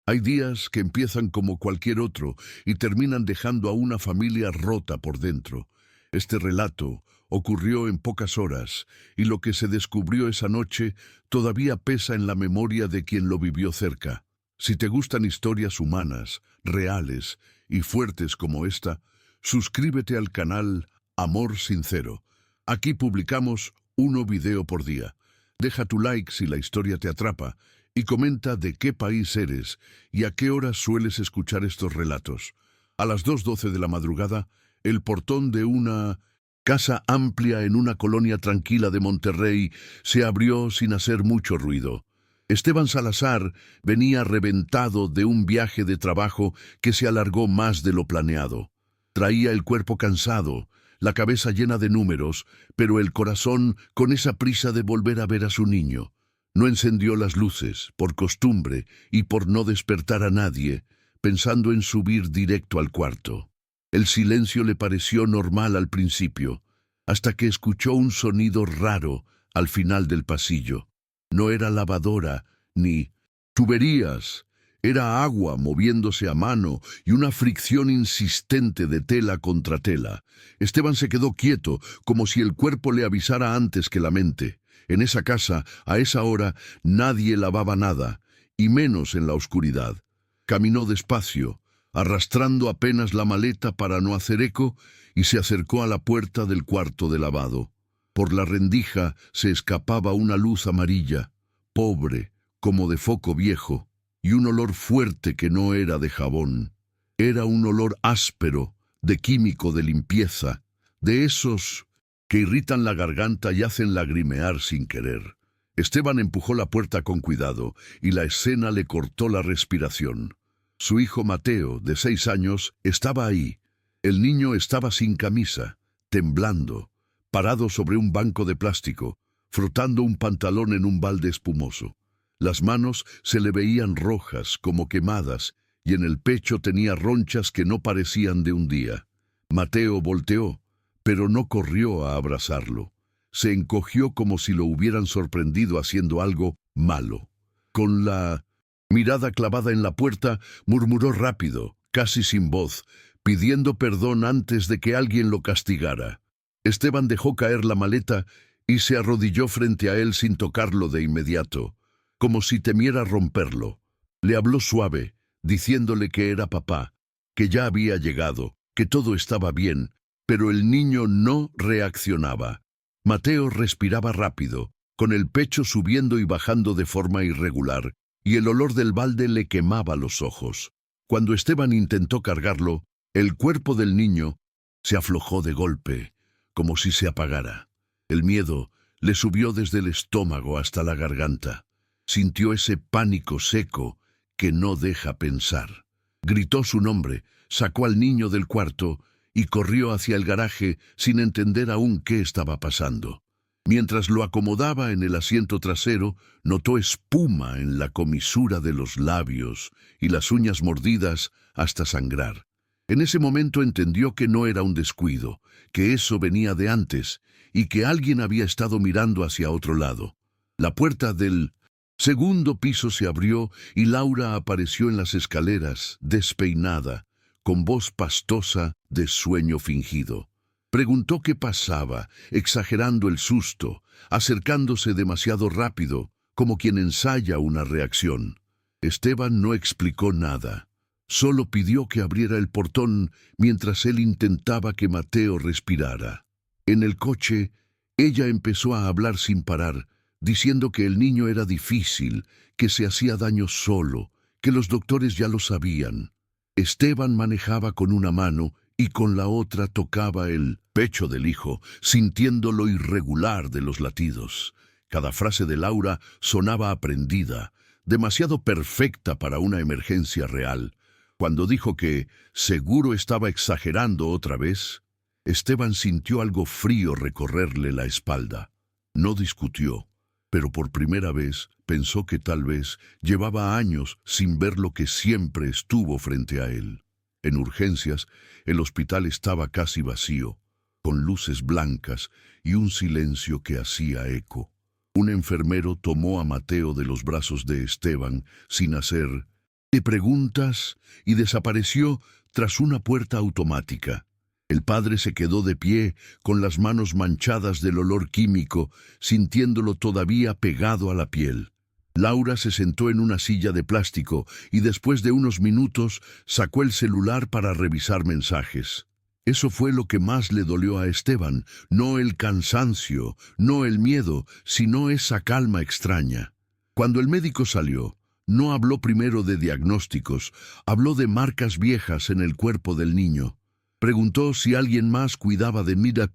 Hay días que empiezan como cualquier otro y terminan dejando a una familia rota por dentro. Este relato ocurrió en pocas horas y lo que se descubrió esa noche todavía pesa en la memoria de quien lo vivió cerca. Si te gustan historias humanas, reales y fuertes como esta, suscríbete al canal Amor Sincero. Aquí publicamos uno video por día. Deja tu like si la historia te atrapa y comenta de qué país eres y a qué hora sueles escuchar estos relatos. A las 2:12 de la madrugada, el portón de una casa amplia en una colonia tranquila de Monterrey se abrió sin hacer mucho ruido. Esteban Salazar venía reventado de un viaje de trabajo que se alargó más de lo planeado. Traía el cuerpo cansado, la cabeza llena de números, pero el corazón con esa prisa de volver a ver a su niño. No encendió las luces, por costumbre y por no despertar a nadie, pensando en subir directo al cuarto. El silencio le pareció normal al principio, hasta que escuchó un sonido raro al final del pasillo. No era lavadora, ni tuberías. Era agua moviéndose a mano y una fricción insistente de tela contra tela. Esteban se quedó quieto, como si el cuerpo le avisara antes que la mente. En esa casa, a esa hora, nadie lavaba nada, y menos en la oscuridad. Caminó despacio, arrastrando apenas la maleta para no hacer eco, y se acercó a la puerta del cuarto de lavado. Por la rendija se escapaba una luz amarilla, pobre, como de foco viejo, y un olor fuerte que no era de jabón. Era un olor áspero, de químico de limpieza, de esos que irritan la garganta y hacen lagrimear sin querer. Esteban empujó la puerta con cuidado y la escena le cortó la respiración. Su hijo Mateo, de 6 años, estaba ahí. El niño estaba sin camisa, temblando, parado sobre un banco de plástico, frotando un pantalón en un balde espumoso. Las manos se le veían rojas, como quemadas, y en el pecho tenía ronchas que no parecían de un día. Mateo volteó, pero no corrió a abrazarlo. Se encogió como si lo hubieran sorprendido haciendo algo malo. Con la mirada clavada en la puerta, murmuró rápido, casi sin voz, pidiendo perdón antes de que alguien lo castigara. Esteban dejó caer la maleta y se arrodilló frente a él sin tocarlo de inmediato, como si temiera romperlo. Le habló suave, diciéndole que era papá, que ya había llegado, que todo estaba bien, pero el niño no reaccionaba. Mateo respiraba rápido, con el pecho subiendo y bajando de forma irregular, y el olor del balde le quemaba los ojos. Cuando Esteban intentó cargarlo, el cuerpo del niño se aflojó de golpe, como si se apagara. El miedo le subió desde el estómago hasta la garganta. Sintió ese pánico seco que no deja pensar. Gritó su nombre, sacó al niño del cuarto y corrió hacia el garaje sin entender aún qué estaba pasando. Mientras lo acomodaba en el asiento trasero, notó espuma en la comisura de los labios y las uñas mordidas hasta sangrar. En ese momento entendió que no era un descuido, que eso venía de antes y que alguien había estado mirando hacia otro lado. La puerta del segundo piso se abrió y Laura apareció en las escaleras, despeinada, con voz pastosa de sueño fingido. Preguntó qué pasaba, exagerando el susto, acercándose demasiado rápido, como quien ensaya una reacción. Esteban no explicó nada. Solo pidió que abriera el portón mientras él intentaba que Mateo respirara. En el coche, ella empezó a hablar sin parar, diciendo que el niño era difícil, que se hacía daño solo, que los doctores ya lo sabían. Esteban manejaba con una mano y con la otra tocaba el pecho del hijo, sintiendo lo irregular de los latidos. Cada frase de Laura sonaba aprendida, demasiado perfecta para una emergencia real. Cuando dijo que seguro estaba exagerando otra vez, Esteban sintió algo frío recorrerle la espalda. No discutió, pero por primera vez pensó que tal vez llevaba años sin ver lo que siempre estuvo frente a él. En urgencias, el hospital estaba casi vacío, con luces blancas y un silencio que hacía eco. Un enfermero tomó a Mateo de los brazos de Esteban sin hacer de preguntas y desapareció tras una puerta automática. El padre se quedó de pie, con las manos manchadas del olor químico, sintiéndolo todavía pegado a la piel. Laura se sentó en una silla de plástico y después de unos minutos sacó el celular para revisar mensajes. Eso fue lo que más le dolió a Esteban, no el cansancio, no el miedo, sino esa calma extraña. Cuando el médico salió, no habló primero de diagnósticos, habló de marcas viejas en el cuerpo del niño. Preguntó si alguien más cuidaba de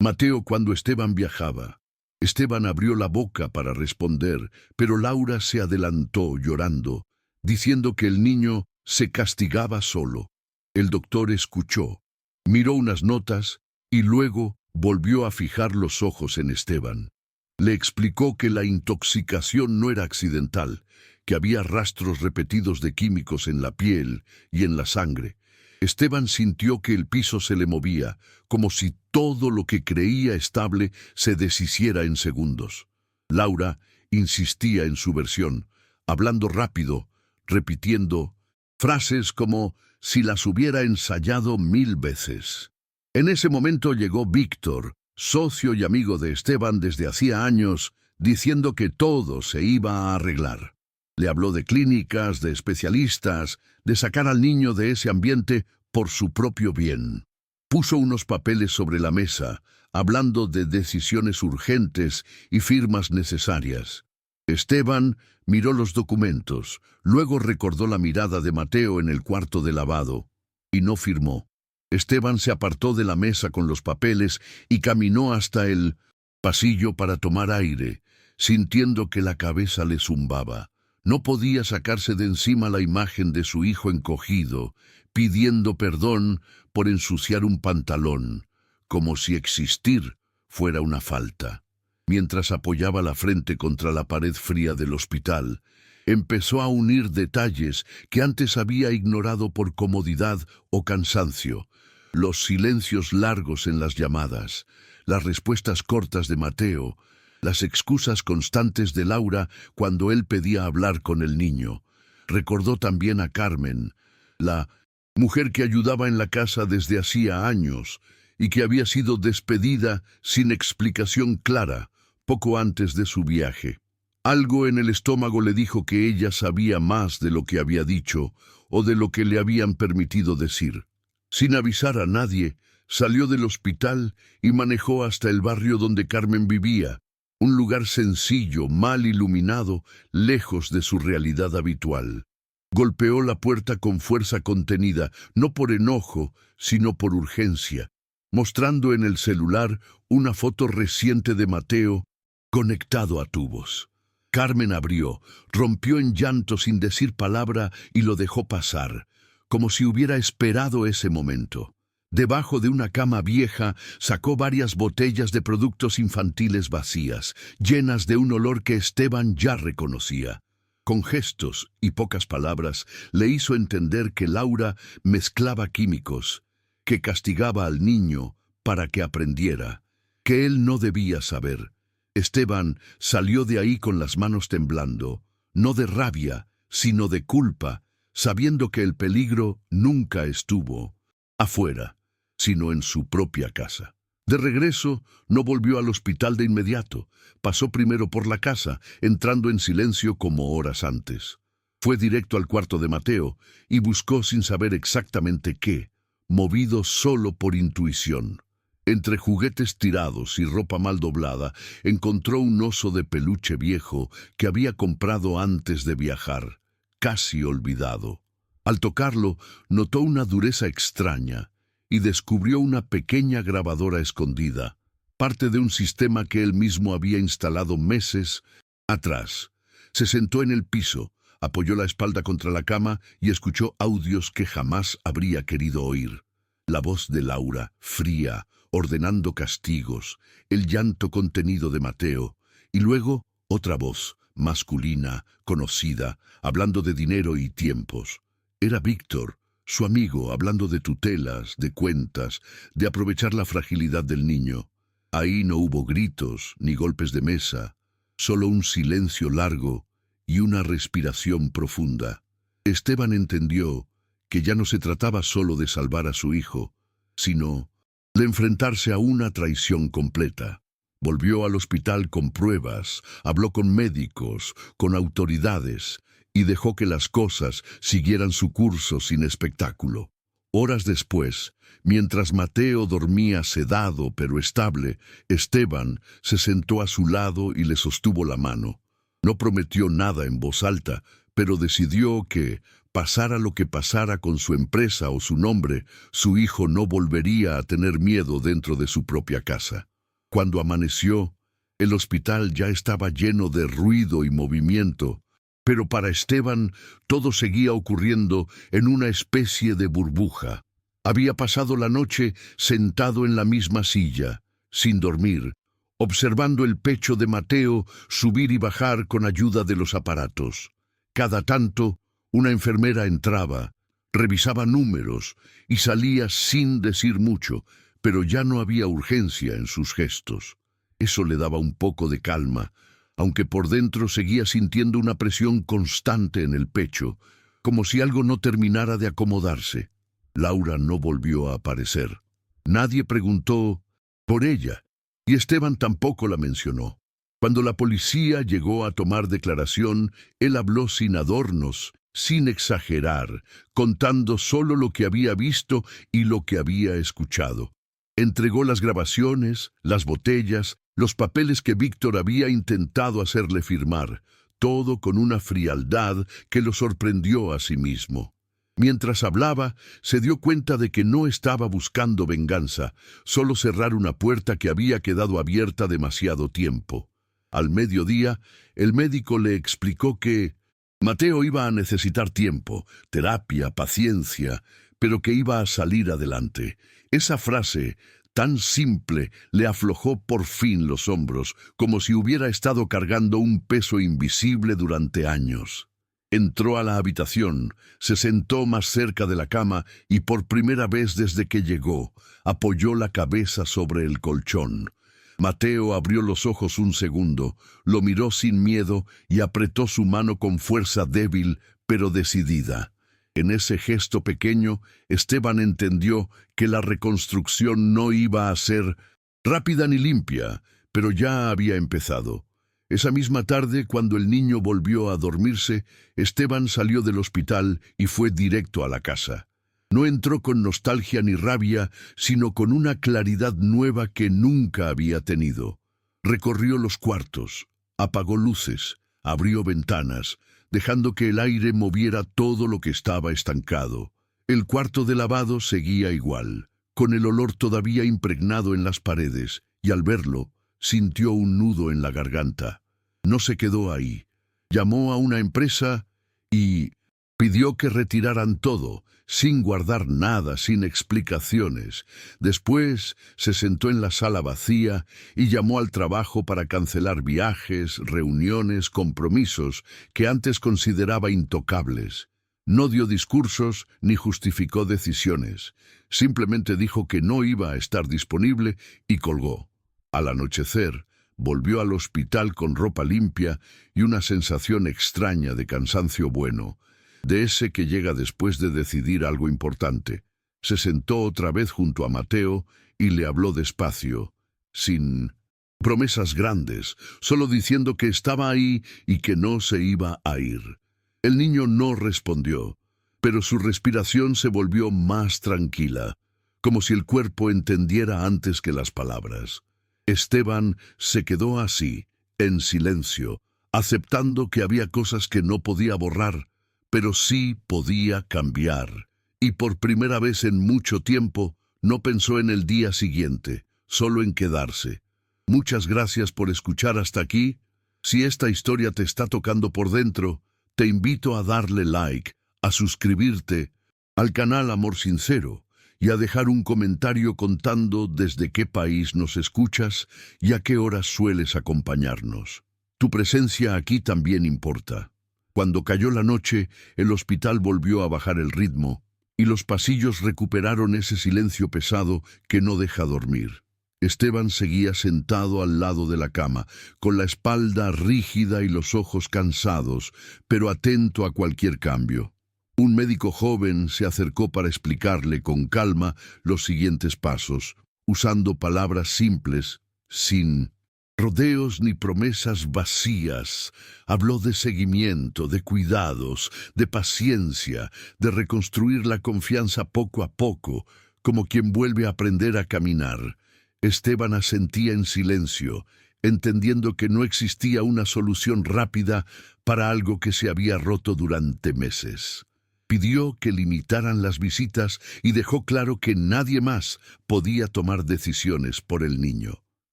Mateo cuando Esteban viajaba. Esteban abrió la boca para responder, pero Laura se adelantó llorando, diciendo que el niño se castigaba solo. El doctor escuchó, miró unas notas y luego volvió a fijar los ojos en Esteban. Le explicó que la intoxicación no era accidental, que había rastros repetidos de químicos en la piel y en la sangre. Esteban sintió que el piso se le movía, como si todo lo que creía estable se deshiciera en segundos. Laura insistía en su versión, hablando rápido, repitiendo frases como si las hubiera ensayado 1000 veces. En ese momento llegó Víctor, socio y amigo de Esteban desde hacía años, diciendo que todo se iba a arreglar. Le habló de clínicas, de especialistas, de sacar al niño de ese ambiente por su propio bien. Puso unos papeles sobre la mesa, hablando de decisiones urgentes y firmas necesarias. Esteban miró los documentos, luego recordó la mirada de Mateo en el cuarto de lavado, y no firmó. Esteban se apartó de la mesa con los papeles y caminó hasta el pasillo para tomar aire, sintiendo que la cabeza le zumbaba. No podía sacarse de encima la imagen de su hijo encogido, pidiendo perdón por ensuciar un pantalón, como si existir fuera una falta. Mientras apoyaba la frente contra la pared fría del hospital, empezó a unir detalles que antes había ignorado por comodidad o cansancio. Los silencios largos en las llamadas, las respuestas cortas de Mateo, las excusas constantes de Laura cuando él pedía hablar con el niño. Recordó también a Carmen, la mujer que ayudaba en la casa desde hacía años y que había sido despedida sin explicación clara poco antes de su viaje. Algo en el estómago le dijo que ella sabía más de lo que había dicho o de lo que le habían permitido decir. Sin avisar a nadie, salió del hospital y manejó hasta el barrio donde Carmen vivía, un lugar sencillo, mal iluminado, lejos de su realidad habitual. Golpeó la puerta con fuerza contenida, no por enojo, sino por urgencia, mostrando en el celular una foto reciente de Mateo conectado a tubos. Carmen abrió, rompió en llanto sin decir palabra y lo dejó pasar, como si hubiera esperado ese momento. Debajo de una cama vieja sacó varias botellas de productos infantiles vacías, llenas de un olor que Esteban ya reconocía. Con gestos y pocas palabras le hizo entender que Laura mezclaba químicos, que castigaba al niño para que aprendiera, que él no debía saber. Esteban salió de ahí con las manos temblando, no de rabia, sino de culpa, sabiendo que el peligro nunca estuvo afuera, sino en su propia casa. De regreso, no volvió al hospital de inmediato. Pasó primero por la casa, entrando en silencio como horas antes. Fue directo al cuarto de Mateo y buscó sin saber exactamente qué, movido solo por intuición. Entre juguetes tirados y ropa mal doblada, encontró un oso de peluche viejo que había comprado antes de viajar, casi olvidado. Al tocarlo, notó una dureza extraña y descubrió una pequeña grabadora escondida, parte de un sistema que él mismo había instalado meses atrás. Se sentó en el piso, apoyó la espalda contra la cama y escuchó audios que jamás habría querido oír. La voz de Laura, fría, ordenando castigos, el llanto contenido de Mateo, y luego otra voz, masculina, conocida, hablando de dinero y tiempos. Era Víctor, su amigo, hablando de tutelas, de cuentas, de aprovechar la fragilidad del niño. Ahí no hubo gritos ni golpes de mesa, solo un silencio largo y una respiración profunda. Esteban entendió que ya no se trataba solo de salvar a su hijo, sino de enfrentarse a una traición completa. Volvió al hospital con pruebas, habló con médicos, con autoridades, y dejó que las cosas siguieran su curso sin espectáculo. Horas después, mientras Mateo dormía sedado pero estable, Esteban se sentó a su lado y le sostuvo la mano. No prometió nada en voz alta, pero decidió que, pasara lo que pasara con su empresa o su nombre, su hijo no volvería a tener miedo dentro de su propia casa. Cuando amaneció, el hospital ya estaba lleno de ruido y movimiento, pero para Esteban todo seguía ocurriendo en una especie de burbuja. Había pasado la noche sentado en la misma silla, sin dormir, observando el pecho de Mateo subir y bajar con ayuda de los aparatos. Cada tanto, una enfermera entraba, revisaba números y salía sin decir mucho, pero ya no había urgencia en sus gestos. Eso le daba un poco de calma, aunque por dentro seguía sintiendo una presión constante en el pecho, como si algo no terminara de acomodarse. Laura no volvió a aparecer. Nadie preguntó por ella, y Esteban tampoco la mencionó. Cuando la policía llegó a tomar declaración, él habló sin adornos, sin exagerar, contando solo lo que había visto y lo que había escuchado. Entregó las grabaciones, las botellas, los papeles que Víctor había intentado hacerle firmar, todo con una frialdad que lo sorprendió a sí mismo. Mientras hablaba, se dio cuenta de que no estaba buscando venganza, solo cerrar una puerta que había quedado abierta demasiado tiempo. Al mediodía, el médico le explicó que Mateo iba a necesitar tiempo, terapia, paciencia, pero que iba a salir adelante. Esa frase, tan simple, le aflojó por fin los hombros, como si hubiera estado cargando un peso invisible durante años. Entró a la habitación, se sentó más cerca de la cama y por primera vez desde que llegó, apoyó la cabeza sobre el colchón. Mateo abrió los ojos un segundo, lo miró sin miedo y apretó su mano con fuerza débil, pero decidida. En ese gesto pequeño, Esteban entendió que la reconstrucción no iba a ser rápida ni limpia, pero ya había empezado. Esa misma tarde, cuando el niño volvió a dormirse, Esteban salió del hospital y fue directo a la casa. No entró con nostalgia ni rabia, sino con una claridad nueva que nunca había tenido. Recorrió los cuartos, apagó luces, abrió ventanas, dejando que el aire moviera todo lo que estaba estancado. El cuarto de lavado seguía igual, con el olor todavía impregnado en las paredes, y al verlo, sintió un nudo en la garganta. No se quedó ahí. Llamó a una empresa y pidió que retiraran todo, sin guardar nada, sin explicaciones. Después se sentó en la sala vacía y llamó al trabajo para cancelar viajes, reuniones, compromisos que antes consideraba intocables. No dio discursos ni justificó decisiones. Simplemente dijo que no iba a estar disponible y colgó. Al anochecer, volvió al hospital con ropa limpia y una sensación extraña de cansancio bueno, de ese que llega después de decidir algo importante. Se sentó otra vez junto a Mateo y le habló despacio, sin promesas grandes, solo diciendo que estaba ahí y que no se iba a ir. El niño no respondió, pero su respiración se volvió más tranquila, como si el cuerpo entendiera antes que las palabras. Esteban se quedó así, en silencio, aceptando que había cosas que no podía borrar, pero sí podía cambiar. Y por primera vez en mucho tiempo, no pensó en el día siguiente, solo en quedarse. Muchas gracias por escuchar hasta aquí. Si esta historia te está tocando por dentro, te invito a darle like, a suscribirte al canal Amor Sincero y a dejar un comentario contando desde qué país nos escuchas y a qué horas sueles acompañarnos. Tu presencia aquí también importa. Cuando cayó la noche, el hospital volvió a bajar el ritmo y los pasillos recuperaron ese silencio pesado que no deja dormir. Esteban seguía sentado al lado de la cama, con la espalda rígida y los ojos cansados, pero atento a cualquier cambio. Un médico joven se acercó para explicarle con calma los siguientes pasos, usando palabras simples, sin rodeos ni promesas vacías. Habló de seguimiento, de cuidados, de paciencia, de reconstruir la confianza poco a poco, como quien vuelve a aprender a caminar. Esteban asentía en silencio, entendiendo que no existía una solución rápida para algo que se había roto durante meses. Pidió que limitaran las visitas y dejó claro que nadie más podía tomar decisiones por el niño.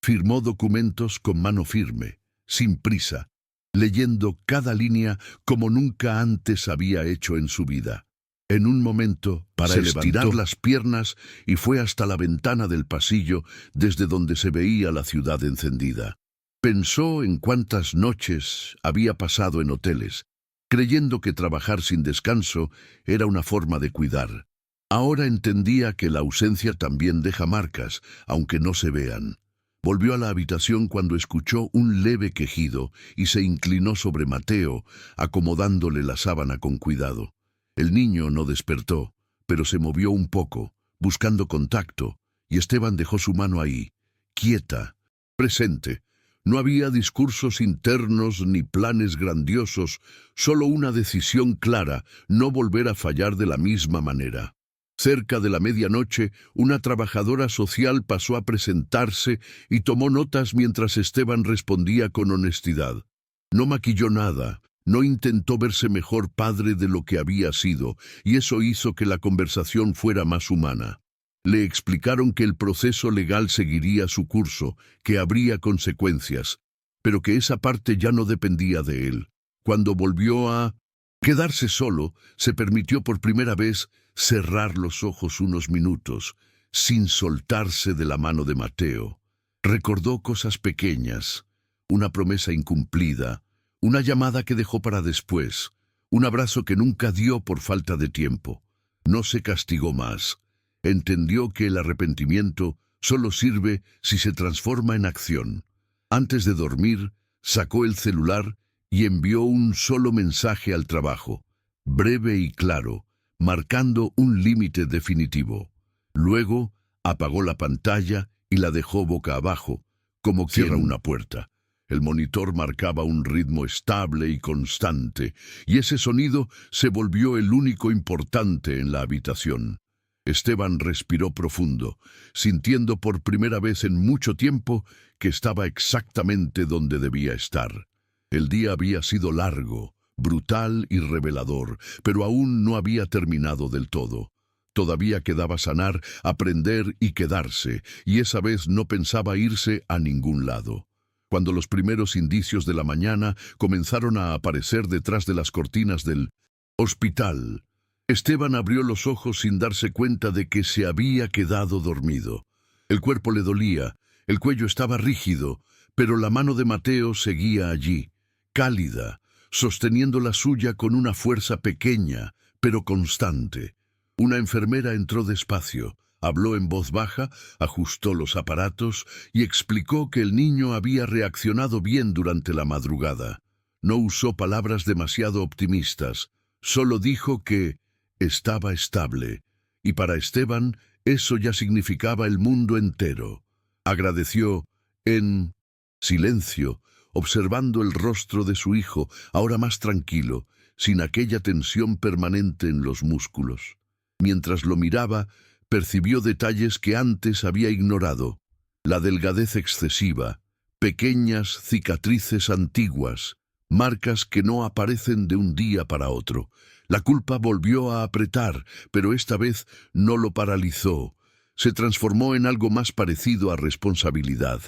Firmó documentos con mano firme, sin prisa, leyendo cada línea como nunca antes había hecho en su vida. En un momento, se levantó las piernas y fue hasta la ventana del pasillo desde donde se veía la ciudad encendida. Pensó en cuántas noches había pasado en hoteles, creyendo que trabajar sin descanso era una forma de cuidar. Ahora entendía que la ausencia también deja marcas, aunque no se vean. Volvió a la habitación cuando escuchó un leve quejido y se inclinó sobre Mateo, acomodándole la sábana con cuidado. El niño no despertó, pero se movió un poco, buscando contacto, y Esteban dejó su mano ahí, quieta, presente. No había discursos internos ni planes grandiosos, solo una decisión clara, no volver a fallar de la misma manera. Cerca de la medianoche, una trabajadora social pasó a presentarse y tomó notas mientras Esteban respondía con honestidad. No maquilló nada, no intentó verse mejor padre de lo que había sido, y eso hizo que la conversación fuera más humana. Le explicaron que el proceso legal seguiría su curso, que habría consecuencias, pero que esa parte ya no dependía de él. Cuando volvió a quedarse solo, se permitió por primera vez cerrar los ojos unos minutos, sin soltarse de la mano de Mateo. Recordó cosas pequeñas, una promesa incumplida, una llamada que dejó para después, un abrazo que nunca dio por falta de tiempo. No se castigó más. Entendió que el arrepentimiento solo sirve si se transforma en acción. Antes de dormir, sacó el celular y envió un solo mensaje al trabajo, breve y claro, marcando un límite definitivo. Luego, apagó la pantalla y la dejó boca abajo, como cierra una puerta. El monitor marcaba un ritmo estable y constante, y ese sonido se volvió el único importante en la habitación. Esteban respiró profundo, sintiendo por primera vez en mucho tiempo que estaba exactamente donde debía estar. El día había sido largo, brutal y revelador, pero aún no había terminado del todo. Todavía quedaba sanar, aprender y quedarse, y esa vez no pensaba irse a ningún lado. Cuando los primeros indicios de la mañana comenzaron a aparecer detrás de las cortinas del hospital, Esteban abrió los ojos sin darse cuenta de que se había quedado dormido. El cuerpo le dolía, el cuello estaba rígido, pero la mano de Mateo seguía allí, cálida, sosteniendo la suya con una fuerza pequeña, pero constante. Una enfermera entró despacio, habló en voz baja, ajustó los aparatos y explicó que el niño había reaccionado bien durante la madrugada. No usó palabras demasiado optimistas, solo dijo que estaba estable, y para Esteban eso ya significaba el mundo entero. Agradeció en silencio, observando el rostro de su hijo, ahora más tranquilo, sin aquella tensión permanente en los músculos. Mientras lo miraba, percibió detalles que antes había ignorado. La delgadez excesiva, pequeñas cicatrices antiguas, marcas que no aparecen de un día para otro. La culpa volvió a apretar, pero esta vez no lo paralizó. Se transformó en algo más parecido a responsabilidad.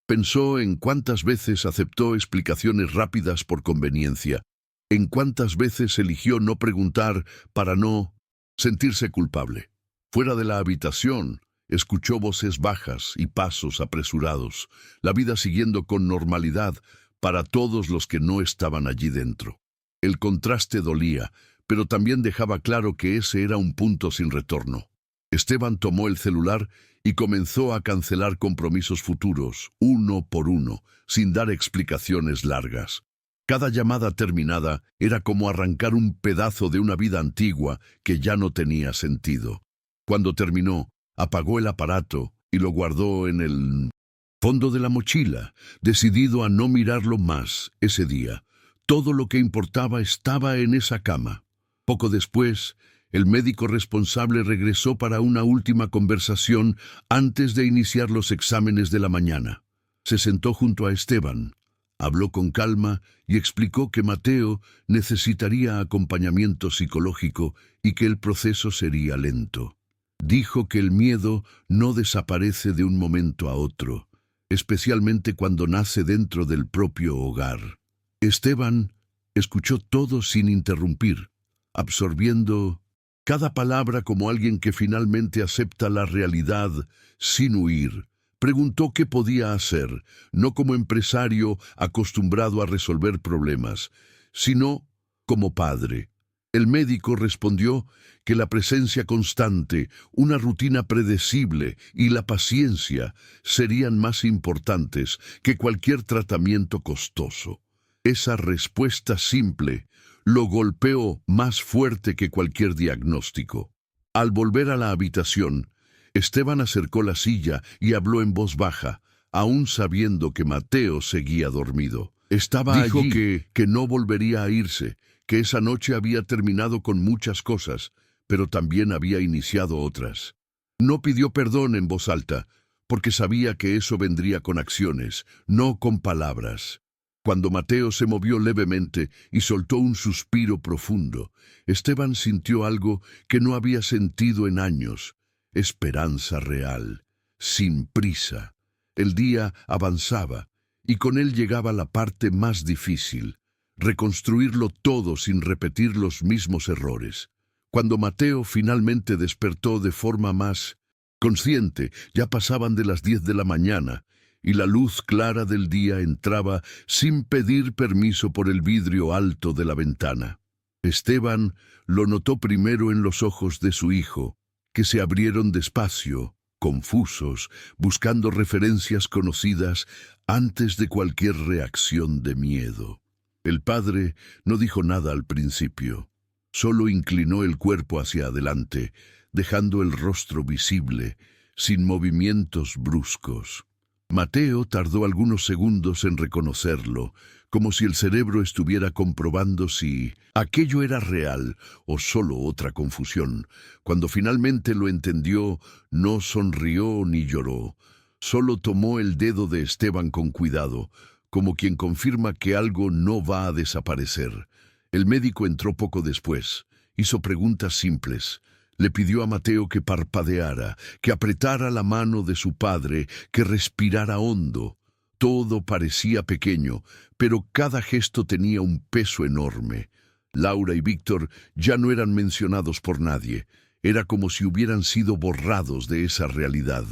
Pensó en cuántas veces aceptó explicaciones rápidas por conveniencia, en cuántas veces eligió no preguntar para no sentirse culpable. Fuera de la habitación, escuchó voces bajas y pasos apresurados, la vida siguiendo con normalidad para todos los que no estaban allí dentro. El contraste dolía, pero también dejaba claro que ese era un punto sin retorno. Esteban tomó el celular y comenzó a cancelar compromisos futuros, uno por uno, sin dar explicaciones largas. Cada llamada terminada era como arrancar un pedazo de una vida antigua que ya no tenía sentido. Cuando terminó, apagó el aparato y lo guardó en el fondo de la mochila, decidido a no mirarlo más ese día. Todo lo que importaba estaba en esa cama. Poco después, el médico responsable regresó para una última conversación antes de iniciar los exámenes de la mañana. Se sentó junto a Esteban, habló con calma y explicó que Mateo necesitaría acompañamiento psicológico y que el proceso sería lento. Dijo que el miedo no desaparece de un momento a otro, especialmente cuando nace dentro del propio hogar. Esteban escuchó todo sin interrumpir, absorbiendo cada palabra como alguien que finalmente acepta la realidad sin huir. Preguntó qué podía hacer, no como empresario acostumbrado a resolver problemas, sino como padre. El médico respondió que la presencia constante, una rutina predecible y la paciencia serían más importantes que cualquier tratamiento costoso. Esa respuesta simple lo golpeó más fuerte que cualquier diagnóstico. Al volver a la habitación, Esteban acercó la silla y habló en voz baja, aún sabiendo que Mateo seguía dormido. Dijo allí que no volvería a irse, que esa noche había terminado con muchas cosas, pero también había iniciado otras. No pidió perdón en voz alta, porque sabía que eso vendría con acciones, no con palabras. Cuando Mateo se movió levemente y soltó un suspiro profundo, Esteban sintió algo que no había sentido en años: esperanza real, sin prisa. El día avanzaba, y con él llegaba la parte más difícil: reconstruirlo todo sin repetir los mismos errores. Cuando Mateo finalmente despertó de forma más consciente, ya pasaban de las 10 de la mañana, y la luz clara del día entraba sin pedir permiso por el vidrio alto de la ventana. Esteban lo notó primero en los ojos de su hijo, que se abrieron despacio, confusos, buscando referencias conocidas antes de cualquier reacción de miedo. El padre no dijo nada al principio, solo inclinó el cuerpo hacia adelante, dejando el rostro visible, sin movimientos bruscos. Mateo tardó algunos segundos en reconocerlo, como si el cerebro estuviera comprobando si aquello era real o solo otra confusión. Cuando finalmente lo entendió, no sonrió ni lloró, solo tomó el dedo de Esteban con cuidado, como quien confirma que algo no va a desaparecer. El médico entró poco después, hizo preguntas simples. Le pidió a Mateo que parpadeara, que apretara la mano de su padre, que respirara hondo. Todo parecía pequeño, pero cada gesto tenía un peso enorme. Laura y Víctor ya no eran mencionados por nadie. Era como si hubieran sido borrados de esa realidad.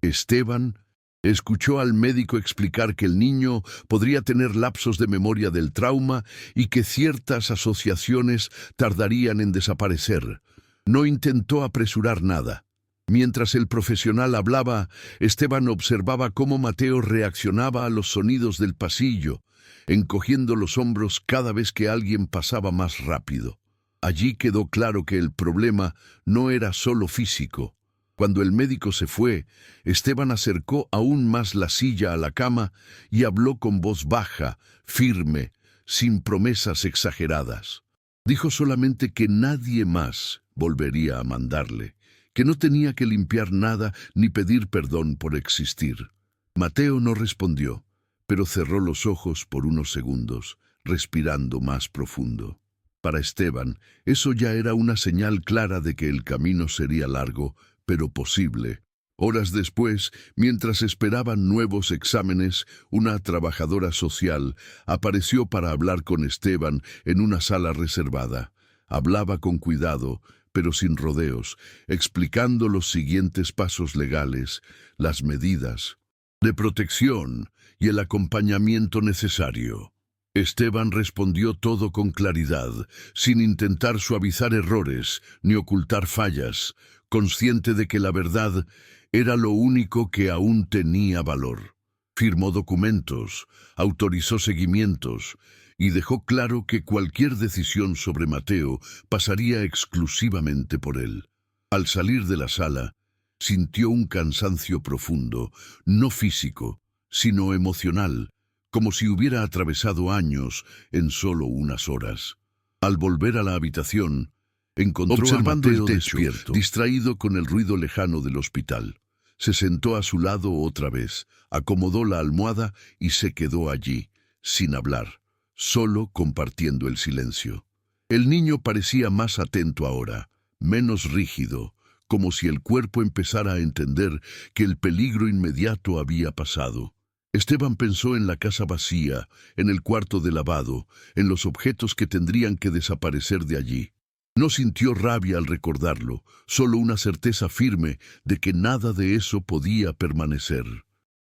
Esteban escuchó al médico explicar que el niño podría tener lapsos de memoria del trauma y que ciertas asociaciones tardarían en desaparecer. No intentó apresurar nada. Mientras el profesional hablaba, Esteban observaba cómo Mateo reaccionaba a los sonidos del pasillo, encogiendo los hombros cada vez que alguien pasaba más rápido. Allí quedó claro que el problema no era solo físico. Cuando el médico se fue, Esteban acercó aún más la silla a la cama y habló con voz baja, firme, sin promesas exageradas. Dijo solamente que nadie más volvería a mandarle, que no tenía que limpiar nada ni pedir perdón por existir. Mateo no respondió, pero cerró los ojos por unos segundos, respirando más profundo. Para Esteban, eso ya era una señal clara de que el camino sería largo, pero posible. Horas después, mientras esperaban nuevos exámenes, una trabajadora social apareció para hablar con Esteban en una sala reservada. Hablaba con cuidado, pero sin rodeos, explicando los siguientes pasos legales, las medidas de protección y el acompañamiento necesario. Esteban respondió todo con claridad, sin intentar suavizar errores ni ocultar fallas, consciente de que la verdad era lo único que aún tenía valor. Firmó documentos, autorizó seguimientos y dejó claro que cualquier decisión sobre Mateo pasaría exclusivamente por él. Al salir de la sala, sintió un cansancio profundo, no físico, sino emocional, como si hubiera atravesado años en solo unas horas. Al volver a la habitación, encontró Observando a Mateo el techo, despierto, distraído con el ruido lejano del hospital. Se sentó a su lado otra vez, acomodó la almohada y se quedó allí, sin hablar, solo compartiendo el silencio. El niño parecía más atento ahora, menos rígido, como si el cuerpo empezara a entender que el peligro inmediato había pasado. Esteban pensó en la casa vacía, en el cuarto de lavado, en los objetos que tendrían que desaparecer de allí. No sintió rabia al recordarlo, solo una certeza firme de que nada de eso podía permanecer.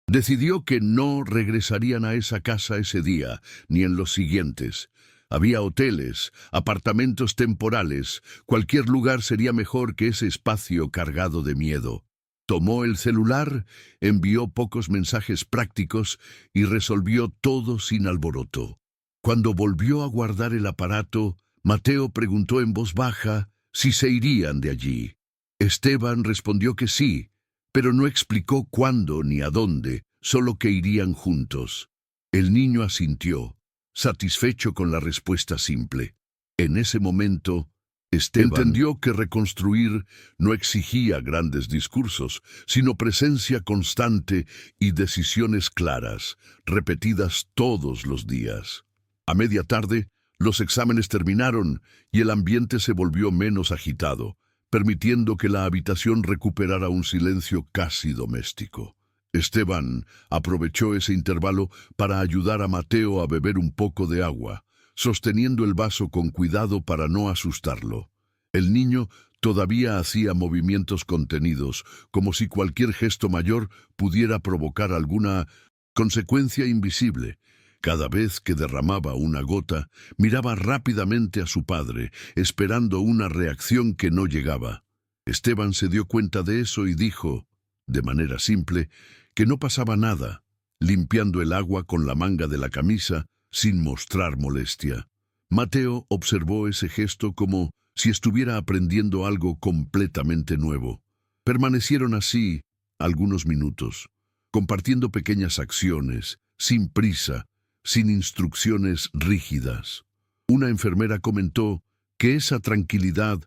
Decidió que no regresarían a esa casa ese día, ni en los siguientes. Había hoteles, apartamentos temporales, cualquier lugar sería mejor que ese espacio cargado de miedo. Tomó el celular, envió pocos mensajes prácticos y resolvió todo sin alboroto. Cuando volvió a guardar el aparato, Mateo preguntó en voz baja si se irían de allí. Esteban respondió que sí, pero no explicó cuándo ni a dónde, solo que irían juntos. El niño asintió, satisfecho con la respuesta simple. En ese momento, Esteban entendió que reconstruir no exigía grandes discursos, sino presencia constante y decisiones claras, repetidas todos los días. A media tarde, los exámenes terminaron y el ambiente se volvió menos agitado, permitiendo que la habitación recuperara un silencio casi doméstico. Esteban aprovechó ese intervalo para ayudar a Mateo a beber un poco de agua, sosteniendo el vaso con cuidado para no asustarlo. El niño todavía hacía movimientos contenidos, como si cualquier gesto mayor pudiera provocar alguna consecuencia invisible. Cada vez que derramaba una gota, miraba rápidamente a su padre, esperando una reacción que no llegaba. Esteban se dio cuenta de eso y dijo, de manera simple, que no pasaba nada, limpiando el agua con la manga de la camisa, sin mostrar molestia. Mateo observó ese gesto como si estuviera aprendiendo algo completamente nuevo. Permanecieron así algunos minutos, compartiendo pequeñas acciones, sin prisa, sin instrucciones rígidas. Una enfermera comentó que esa tranquilidad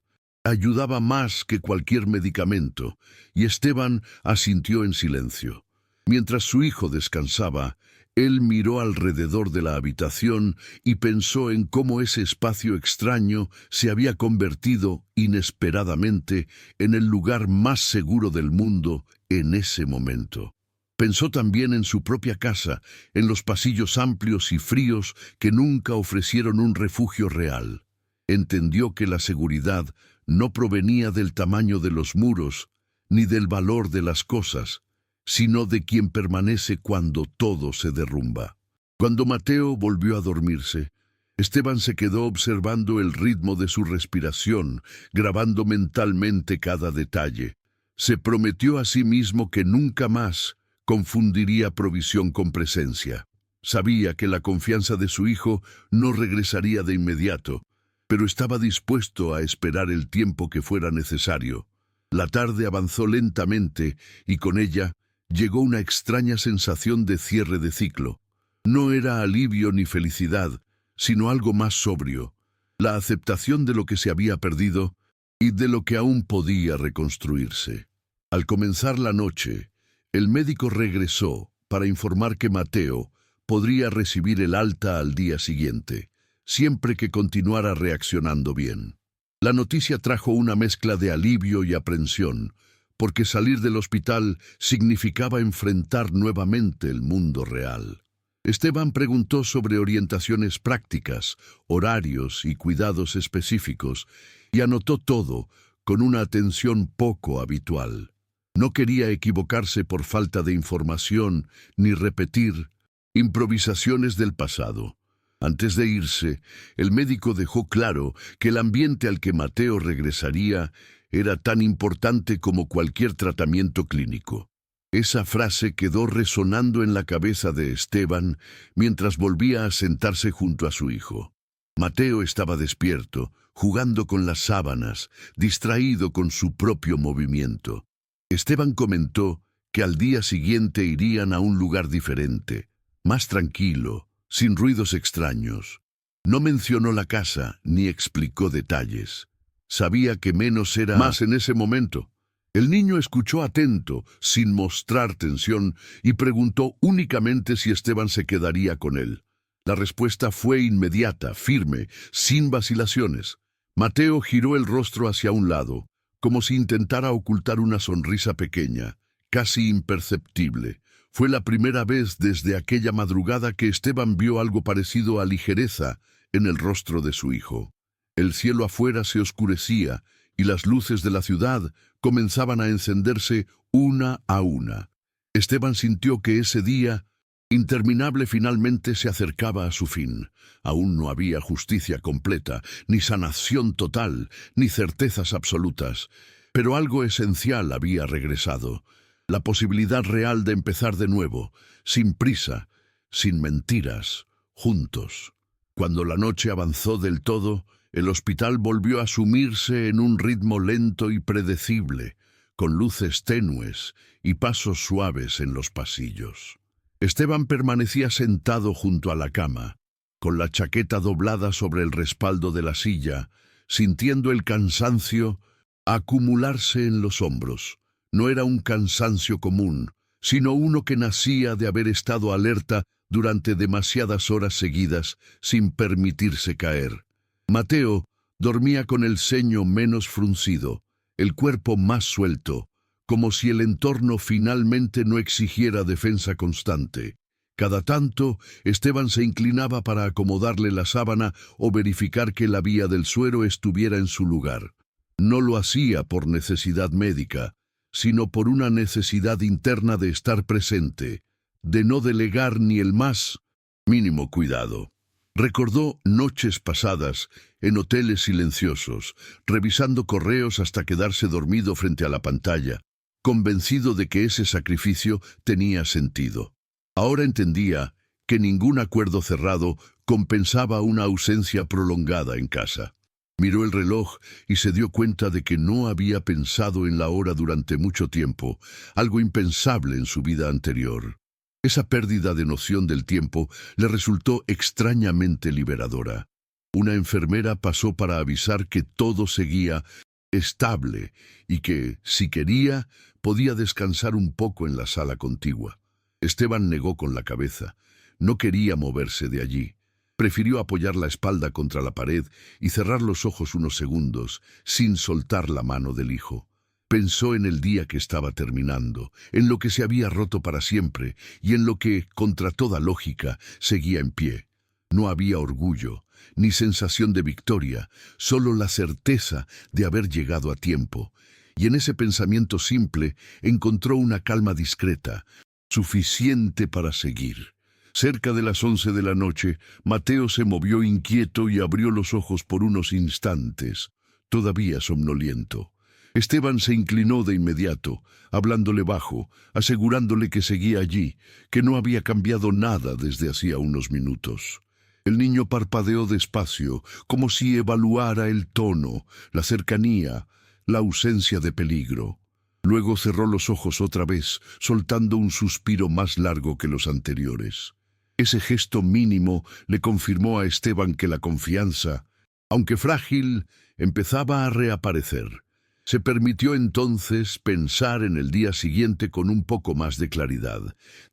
ayudaba más que cualquier medicamento, y Esteban asintió en silencio. Mientras su hijo descansaba, él miró alrededor de la habitación y pensó en cómo ese espacio extraño se había convertido inesperadamente en el lugar más seguro del mundo en ese momento. Pensó también en su propia casa, en los pasillos amplios y fríos que nunca ofrecieron un refugio real. Entendió que la seguridad no provenía del tamaño de los muros, ni del valor de las cosas, sino de quien permanece cuando todo se derrumba. Cuando Mateo volvió a dormirse, Esteban se quedó observando el ritmo de su respiración, grabando mentalmente cada detalle. Se prometió a sí mismo que nunca más confundiría provisión con presencia. Sabía que la confianza de su hijo no regresaría de inmediato, pero estaba dispuesto a esperar el tiempo que fuera necesario. La tarde avanzó lentamente y con ella llegó una extraña sensación de cierre de ciclo. No era alivio ni felicidad, sino algo más sobrio, la aceptación de lo que se había perdido y de lo que aún podía reconstruirse. Al comenzar la noche, el médico regresó para informar que Mateo podría recibir el alta al día siguiente, siempre que continuara reaccionando bien. La noticia trajo una mezcla de alivio y aprensión, porque salir del hospital significaba enfrentar nuevamente el mundo real. Esteban preguntó sobre orientaciones prácticas, horarios y cuidados específicos, y anotó todo con una atención poco habitual. No quería equivocarse por falta de información ni repetir improvisaciones del pasado. Antes de irse, el médico dejó claro que el ambiente al que Mateo regresaría era tan importante como cualquier tratamiento clínico. Esa frase quedó resonando en la cabeza de Esteban mientras volvía a sentarse junto a su hijo. Mateo estaba despierto, jugando con las sábanas, distraído con su propio movimiento. Esteban comentó que al día siguiente irían a un lugar diferente, más tranquilo, sin ruidos extraños. No mencionó la casa ni explicó detalles. Sabía que menos era más en ese momento. El niño escuchó atento, sin mostrar tensión, y preguntó únicamente si Esteban se quedaría con él. La respuesta fue inmediata, firme, sin vacilaciones. Mateo giró el rostro hacia un lado, como si intentara ocultar una sonrisa pequeña, casi imperceptible. Fue la primera vez desde aquella madrugada que Esteban vio algo parecido a ligereza en el rostro de su hijo. El cielo afuera se oscurecía y las luces de la ciudad comenzaban a encenderse una a una. Esteban sintió que ese día interminable finalmente se acercaba a su fin. Aún no había justicia completa, ni sanación total, ni certezas absolutas. Pero algo esencial había regresado. La posibilidad real de empezar de nuevo, sin prisa, sin mentiras, juntos. Cuando la noche avanzó del todo, el hospital volvió a sumirse en un ritmo lento y predecible, con luces tenues y pasos suaves en los pasillos. Esteban permanecía sentado junto a la cama, con la chaqueta doblada sobre el respaldo de la silla, sintiendo el cansancio acumularse en los hombros. No era un cansancio común, sino uno que nacía de haber estado alerta durante demasiadas horas seguidas sin permitirse caer. Mateo dormía con el ceño menos fruncido, el cuerpo más suelto, como si el entorno finalmente no exigiera defensa constante. Cada tanto, Esteban se inclinaba para acomodarle la sábana o verificar que la vía del suero estuviera en su lugar. No lo hacía por necesidad médica, sino por una necesidad interna de estar presente, de no delegar ni el más mínimo cuidado. Recordó noches pasadas en hoteles silenciosos, revisando correos hasta quedarse dormido frente a la pantalla, convencido de que ese sacrificio tenía sentido. Ahora entendía que ningún acuerdo cerrado compensaba una ausencia prolongada en casa. Miró el reloj y se dio cuenta de que no había pensado en la hora durante mucho tiempo, algo impensable en su vida anterior. Esa pérdida de noción del tiempo le resultó extrañamente liberadora. Una enfermera pasó para avisar que todo seguía estable y que, si quería, podía descansar un poco en la sala contigua. Esteban negó con la cabeza. No quería moverse de allí. Prefirió apoyar la espalda contra la pared y cerrar los ojos unos segundos, sin soltar la mano del hijo. Pensó en el día que estaba terminando, en lo que se había roto para siempre y en lo que, contra toda lógica, seguía en pie. No había orgullo, ni sensación de victoria, solo la certeza de haber llegado a tiempo. Y en ese pensamiento simple encontró una calma discreta, suficiente para seguir. Cerca de las 11 de la noche, Mateo se movió inquieto y abrió los ojos por unos instantes, todavía somnoliento. Esteban se inclinó de inmediato, hablándole bajo, asegurándole que seguía allí, que no había cambiado nada desde hacía unos minutos. El niño parpadeó despacio, como si evaluara el tono, la cercanía, la ausencia de peligro. Luego cerró los ojos otra vez, soltando un suspiro más largo que los anteriores. Ese gesto mínimo le confirmó a Esteban que la confianza, aunque frágil, empezaba a reaparecer. Se permitió entonces pensar en el día siguiente con un poco más de claridad.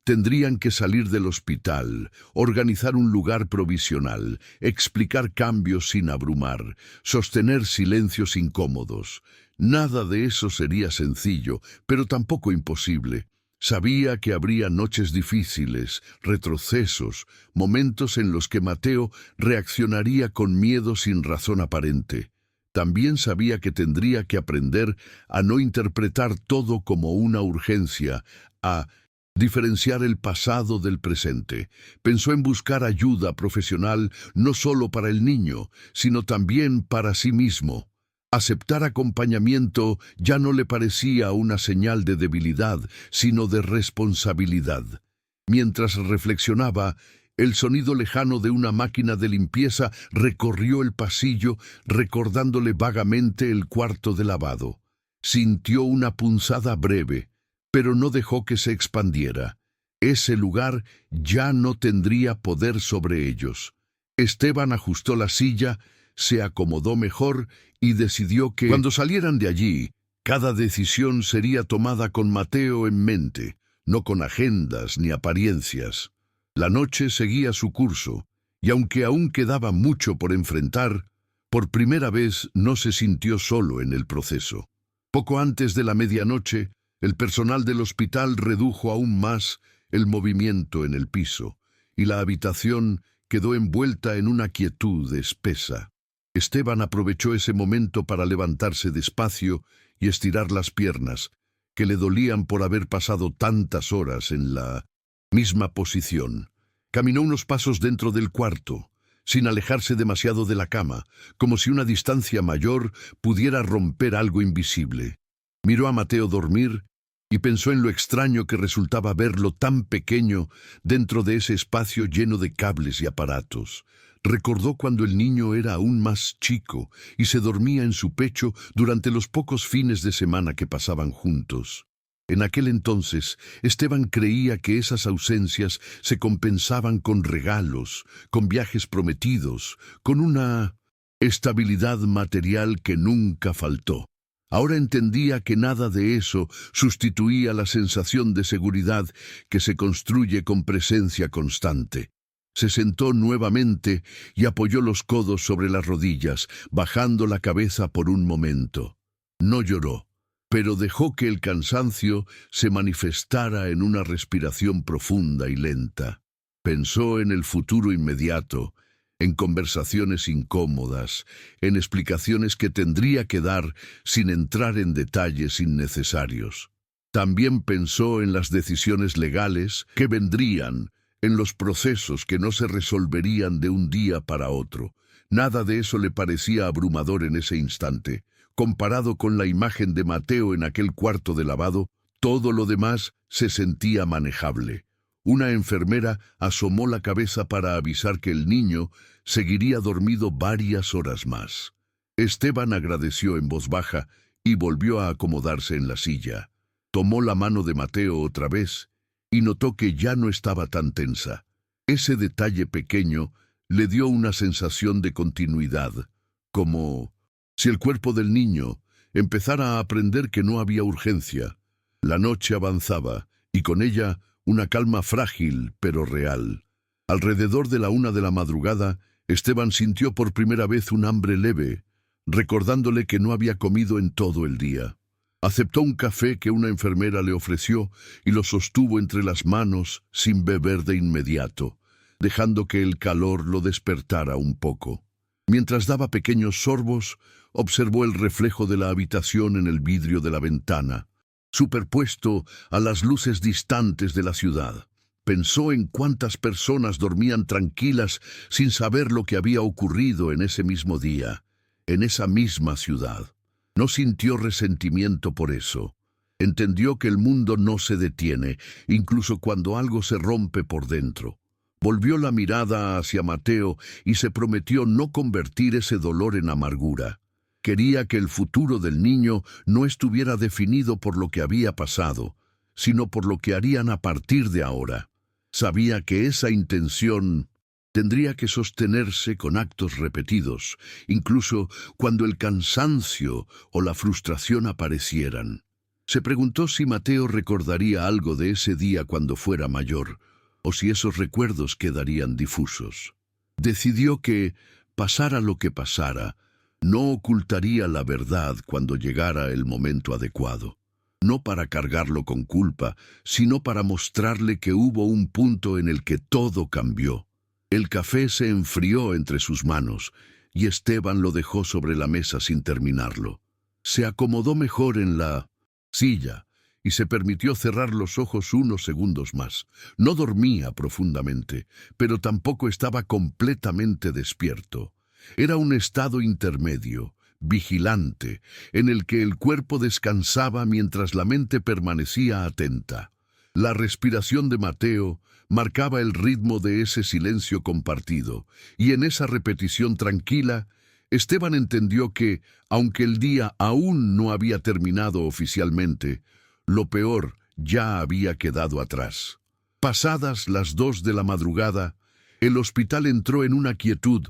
Tendrían que salir del hospital, organizar un lugar provisional, explicar cambios sin abrumar, sostener silencios incómodos. Nada de eso sería sencillo, pero tampoco imposible. Sabía que habría noches difíciles, retrocesos, momentos en los que Mateo reaccionaría con miedo sin razón aparente. También sabía que tendría que aprender a no interpretar todo como una urgencia, a diferenciar el pasado del presente. Pensó en buscar ayuda profesional no solo para el niño, sino también para sí mismo. Aceptar acompañamiento ya no le parecía una señal de debilidad, sino de responsabilidad. Mientras reflexionaba, el sonido lejano de una máquina de limpieza recorrió el pasillo, recordándole vagamente el cuarto de lavado. Sintió una punzada breve, pero no dejó que se expandiera. Ese lugar ya no tendría poder sobre ellos. Esteban ajustó la silla, se acomodó mejor y decidió que, cuando salieran de allí, cada decisión sería tomada con Mateo en mente, no con agendas ni apariencias. La noche seguía su curso, y aunque aún quedaba mucho por enfrentar, por primera vez no se sintió solo en el proceso. Poco antes de la medianoche, el personal del hospital redujo aún más el movimiento en el piso, y la habitación quedó envuelta en una quietud espesa. Esteban aprovechó ese momento para levantarse despacio y estirar las piernas, que le dolían por haber pasado tantas horas en la misma posición. Caminó unos pasos dentro del cuarto, sin alejarse demasiado de la cama, como si una distancia mayor pudiera romper algo invisible. Miró a Mateo dormir y pensó en lo extraño que resultaba verlo tan pequeño dentro de ese espacio lleno de cables y aparatos. Recordó cuando el niño era aún más chico y se dormía en su pecho durante los pocos fines de semana que pasaban juntos. En aquel entonces, Esteban creía que esas ausencias se compensaban con regalos, con viajes prometidos, con una estabilidad material que nunca faltó. Ahora entendía que nada de eso sustituía la sensación de seguridad que se construye con presencia constante. Se sentó nuevamente y apoyó los codos sobre las rodillas, bajando la cabeza por un momento. No lloró, pero dejó que el cansancio se manifestara en una respiración profunda y lenta. Pensó en el futuro inmediato, en conversaciones incómodas, en explicaciones que tendría que dar sin entrar en detalles innecesarios. También pensó en las decisiones legales que vendrían, en los procesos que no se resolverían de un día para otro. Nada de eso le parecía abrumador en ese instante. Comparado con la imagen de Mateo en aquel cuarto de lavado, todo lo demás se sentía manejable. Una enfermera asomó la cabeza para avisar que el niño seguiría dormido varias horas más. Esteban agradeció en voz baja y volvió a acomodarse en la silla. Tomó la mano de Mateo otra vez y notó que ya no estaba tan tensa. Ese detalle pequeño le dio una sensación de continuidad, como si el cuerpo del niño empezara a aprender que no había urgencia. La noche avanzaba y con ella una calma frágil pero real. Alrededor de la 1 de la madrugada, Esteban sintió por primera vez un hambre leve, recordándole que no había comido en todo el día. Aceptó un café que una enfermera le ofreció y lo sostuvo entre las manos sin beber de inmediato, dejando que el calor lo despertara un poco. Mientras daba pequeños sorbos, observó el reflejo de la habitación en el vidrio de la ventana, superpuesto a las luces distantes de la ciudad. Pensó en cuántas personas dormían tranquilas sin saber lo que había ocurrido en ese mismo día, en esa misma ciudad. No sintió resentimiento por eso. Entendió que el mundo no se detiene, incluso cuando algo se rompe por dentro. Volvió la mirada hacia Mateo y se prometió no convertir ese dolor en amargura. Quería que el futuro del niño no estuviera definido por lo que había pasado, sino por lo que harían a partir de ahora. Sabía que esa intención tendría que sostenerse con actos repetidos, incluso cuando el cansancio o la frustración aparecieran. Se preguntó si Mateo recordaría algo de ese día cuando fuera mayor, o si esos recuerdos quedarían difusos. Decidió que, pasara lo que pasara, no ocultaría la verdad cuando llegara el momento adecuado. No para cargarlo con culpa, sino para mostrarle que hubo un punto en el que todo cambió. El café se enfrió entre sus manos y Esteban lo dejó sobre la mesa sin terminarlo. Se acomodó mejor en la silla y se permitió cerrar los ojos unos segundos más. No dormía profundamente, pero tampoco estaba completamente despierto. Era un estado intermedio, vigilante, en el que el cuerpo descansaba mientras la mente permanecía atenta. La respiración de Mateo marcaba el ritmo de ese silencio compartido, y en esa repetición tranquila, Esteban entendió que, aunque el día aún no había terminado oficialmente, lo peor ya había quedado atrás. Pasadas las 2 de la madrugada, el hospital entró en una quietud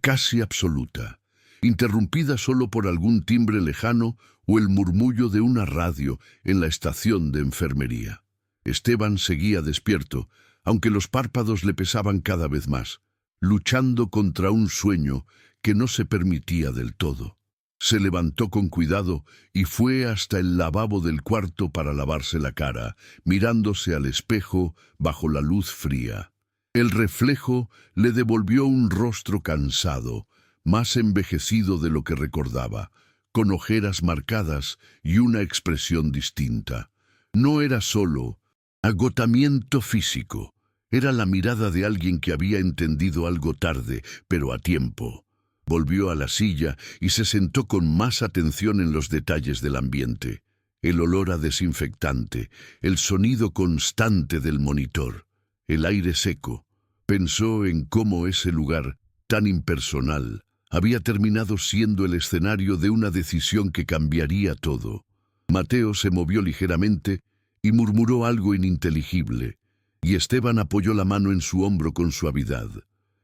casi absoluta, interrumpida solo por algún timbre lejano o el murmullo de una radio en la estación de enfermería. Esteban seguía despierto, aunque los párpados le pesaban cada vez más, luchando contra un sueño que no se permitía del todo. Se levantó con cuidado y fue hasta el lavabo del cuarto para lavarse la cara, mirándose al espejo bajo la luz fría. El reflejo le devolvió un rostro cansado, más envejecido de lo que recordaba, con ojeras marcadas y una expresión distinta. No era solo agotamiento físico, era la mirada de alguien que había entendido algo tarde, pero a tiempo. Volvió a la silla y se sentó con más atención en los detalles del ambiente. El olor a desinfectante, el sonido constante del monitor, el aire seco. Pensó en cómo ese lugar, tan impersonal, había terminado siendo el escenario de una decisión que cambiaría todo. Mateo se movió ligeramente y murmuró algo ininteligible, y Esteban apoyó la mano en su hombro con suavidad.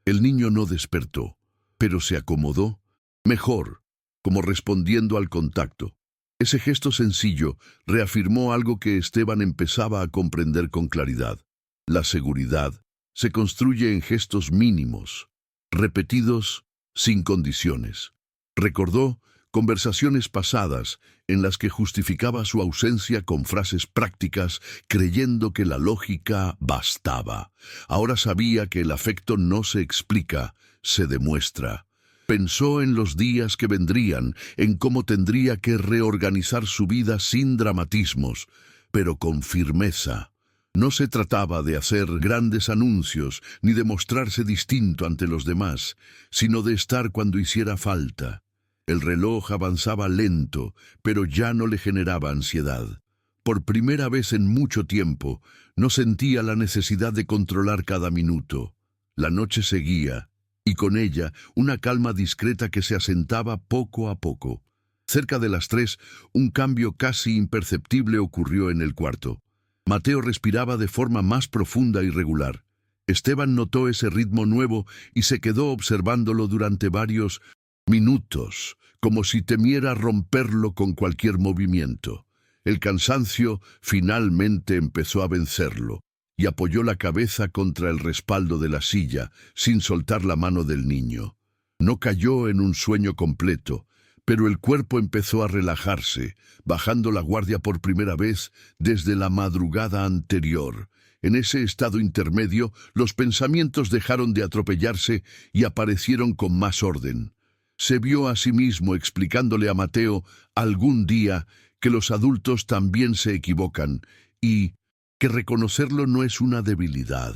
El niño no despertó, pero se acomodó, mejor, como respondiendo al contacto. Ese gesto sencillo reafirmó algo que Esteban empezaba a comprender con claridad. La seguridad se construye en gestos mínimos, repetidos sin condiciones. Recordó conversaciones pasadas en las que justificaba su ausencia con frases prácticas, creyendo que la lógica bastaba. Ahora sabía que el afecto no se explica, se demuestra. Pensó en los días que vendrían, en cómo tendría que reorganizar su vida sin dramatismos, pero con firmeza. No se trataba de hacer grandes anuncios ni de mostrarse distinto ante los demás, sino de estar cuando hiciera falta. El reloj avanzaba lento, pero ya no le generaba ansiedad. Por primera vez en mucho tiempo, no sentía la necesidad de controlar cada minuto. La noche seguía, y con ella una calma discreta que se asentaba poco a poco. Cerca de las 3, un cambio casi imperceptible ocurrió en el cuarto. Mateo respiraba de forma más profunda y regular. Esteban notó ese ritmo nuevo y se quedó observándolo durante varios minutos, como si temiera romperlo con cualquier movimiento. El cansancio finalmente empezó a vencerlo, y apoyó la cabeza contra el respaldo de la silla, sin soltar la mano del niño. No cayó en un sueño completo, pero el cuerpo empezó a relajarse, bajando la guardia por primera vez desde la madrugada anterior. En ese estado intermedio, los pensamientos dejaron de atropellarse y aparecieron con más orden. Se vio a sí mismo explicándole a Mateo algún día que los adultos también se equivocan y que reconocerlo no es una debilidad.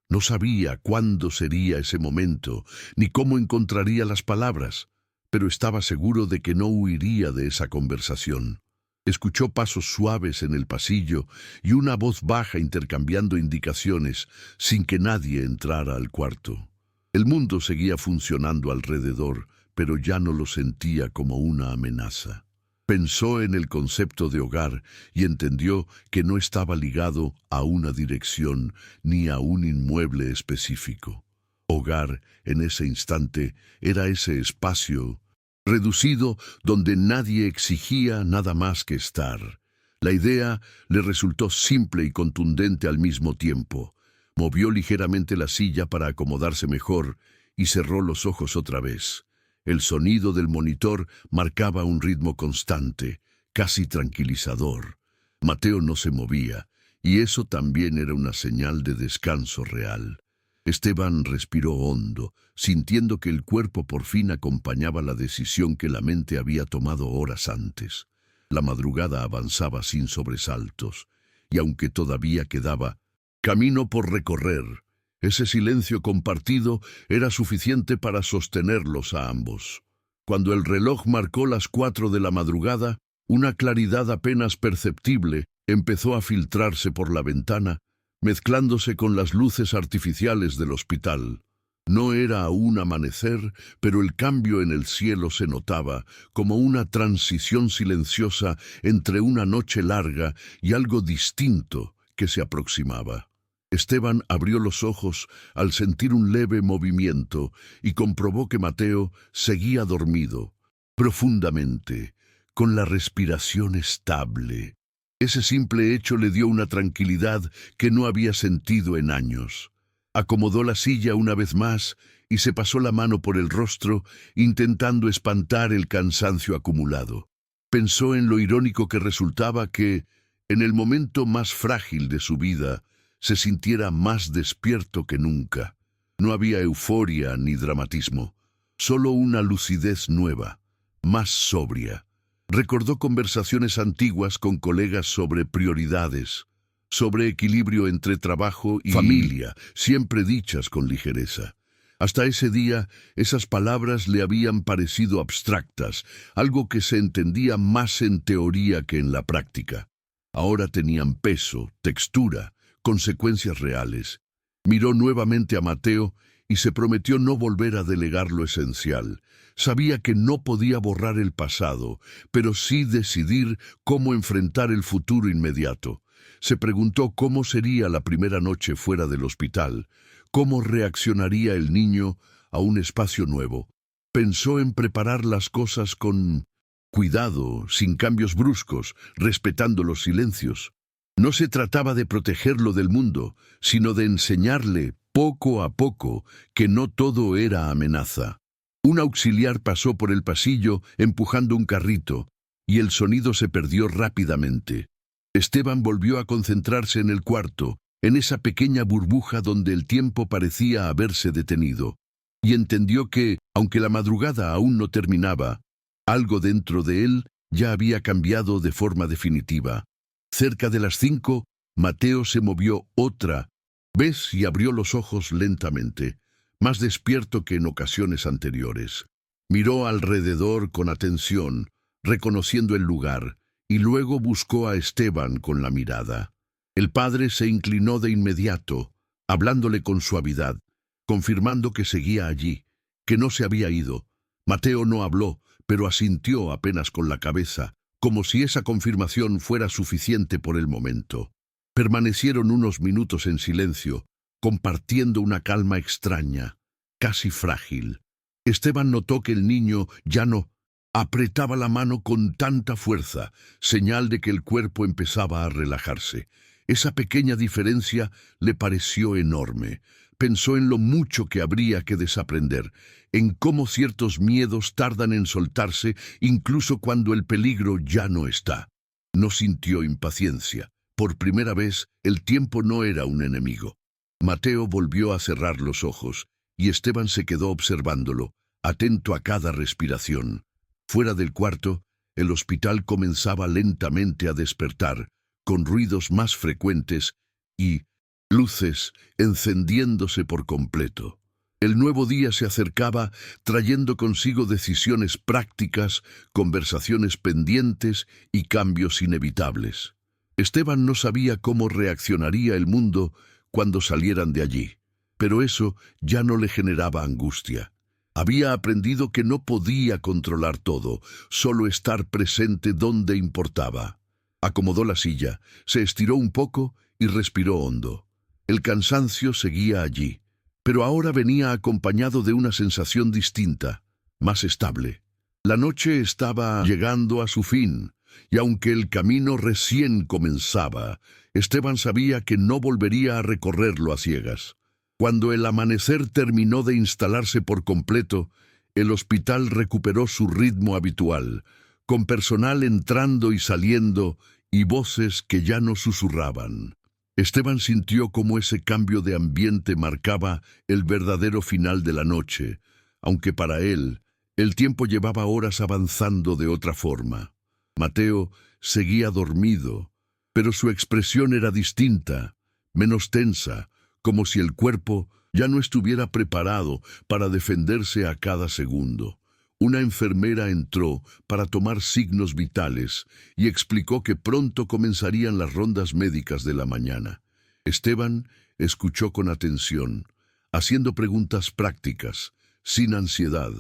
No sabía cuándo sería ese momento, ni cómo encontraría las palabras, pero estaba seguro de que no huiría de esa conversación. Escuchó pasos suaves en el pasillo y una voz baja intercambiando indicaciones sin que nadie entrara al cuarto. El mundo seguía funcionando alrededor, pero ya no lo sentía como una amenaza. Pensó en el concepto de hogar y entendió que no estaba ligado a una dirección ni a un inmueble específico. Hogar, en ese instante, era ese espacio reducido donde nadie exigía nada más que estar. La idea le resultó simple y contundente al mismo tiempo. Movió ligeramente la silla para acomodarse mejor y cerró los ojos otra vez. El sonido del monitor marcaba un ritmo constante, casi tranquilizador. Mateo no se movía, y eso también era una señal de descanso real. Esteban respiró hondo, sintiendo que el cuerpo por fin acompañaba la decisión que la mente había tomado horas antes. La madrugada avanzaba sin sobresaltos, y aunque todavía quedaba camino por recorrer, ese silencio compartido era suficiente para sostenerlos a ambos. Cuando el reloj marcó las 4 de la madrugada, una claridad apenas perceptible empezó a filtrarse por la ventana, mezclándose con las luces artificiales del hospital. No era aún amanecer, pero el cambio en el cielo se notaba como una transición silenciosa entre una noche larga y algo distinto que se aproximaba. Esteban abrió los ojos al sentir un leve movimiento y comprobó que Mateo seguía dormido, profundamente, con la respiración estable. Ese simple hecho le dio una tranquilidad que no había sentido en años. Acomodó la silla una vez más y se pasó la mano por el rostro, intentando espantar el cansancio acumulado. Pensó en lo irónico que resultaba que, en el momento más frágil de su vida, se sintiera más despierto que nunca. No había euforia ni dramatismo, solo una lucidez nueva, más sobria. Recordó conversaciones antiguas con colegas sobre prioridades, sobre equilibrio entre trabajo y familia, siempre dichas con ligereza. Hasta ese día, esas palabras le habían parecido abstractas, algo que se entendía más en teoría que en la práctica. Ahora tenían peso, textura, consecuencias reales. Miró nuevamente a Mateo y se prometió no volver a delegar lo esencial. Sabía que no podía borrar el pasado, pero sí decidir cómo enfrentar el futuro inmediato. Se preguntó cómo sería la primera noche fuera del hospital, cómo reaccionaría el niño a un espacio nuevo. Pensó en preparar las cosas con cuidado, sin cambios bruscos, respetando los silencios. No se trataba de protegerlo del mundo, sino de enseñarle, poco a poco, que no todo era amenaza. Un auxiliar pasó por el pasillo empujando un carrito, y el sonido se perdió rápidamente. Esteban volvió a concentrarse en el cuarto, en esa pequeña burbuja donde el tiempo parecía haberse detenido, y entendió que, aunque la madrugada aún no terminaba, algo dentro de él ya había cambiado de forma definitiva. Cerca de las 5, Mateo se movió otra vez y abrió los ojos lentamente, más despierto que en ocasiones anteriores. Miró alrededor con atención, reconociendo el lugar, y luego buscó a Esteban con la mirada. El padre se inclinó de inmediato, hablándole con suavidad, confirmando que seguía allí, que no se había ido. Mateo no habló, pero asintió apenas con la cabeza, como si esa confirmación fuera suficiente por el momento. Permanecieron unos minutos en silencio, compartiendo una calma extraña, casi frágil. Esteban notó que el niño ya no apretaba la mano con tanta fuerza, señal de que el cuerpo empezaba a relajarse. Esa pequeña diferencia le pareció enorme. Pensó en lo mucho que habría que desaprender, en cómo ciertos miedos tardan en soltarse incluso cuando el peligro ya no está. No sintió impaciencia. Por primera vez, el tiempo no era un enemigo. Mateo volvió a cerrar los ojos, y Esteban se quedó observándolo, atento a cada respiración. Fuera del cuarto, el hospital comenzaba lentamente a despertar, con ruidos más frecuentes y luces encendiéndose por completo. El nuevo día se acercaba, trayendo consigo decisiones prácticas, conversaciones pendientes y cambios inevitables. Esteban no sabía cómo reaccionaría el mundo cuando salieran de allí, pero eso ya no le generaba angustia. Había aprendido que no podía controlar todo, solo estar presente donde importaba. Acomodó la silla, se estiró un poco y respiró hondo. El cansancio seguía allí, pero ahora venía acompañado de una sensación distinta, más estable. La noche estaba llegando a su fin, y aunque el camino recién comenzaba, Esteban sabía que no volvería a recorrerlo a ciegas. Cuando el amanecer terminó de instalarse por completo, el hospital recuperó su ritmo habitual, con personal entrando y saliendo y voces que ya no susurraban. Esteban sintió cómo ese cambio de ambiente marcaba el verdadero final de la noche, aunque para él el tiempo llevaba horas avanzando de otra forma. Mateo seguía dormido, pero su expresión era distinta, menos tensa, como si el cuerpo ya no estuviera preparado para defenderse a cada segundo. Una enfermera entró para tomar signos vitales y explicó que pronto comenzarían las rondas médicas de la mañana. Esteban escuchó con atención, haciendo preguntas prácticas, sin ansiedad,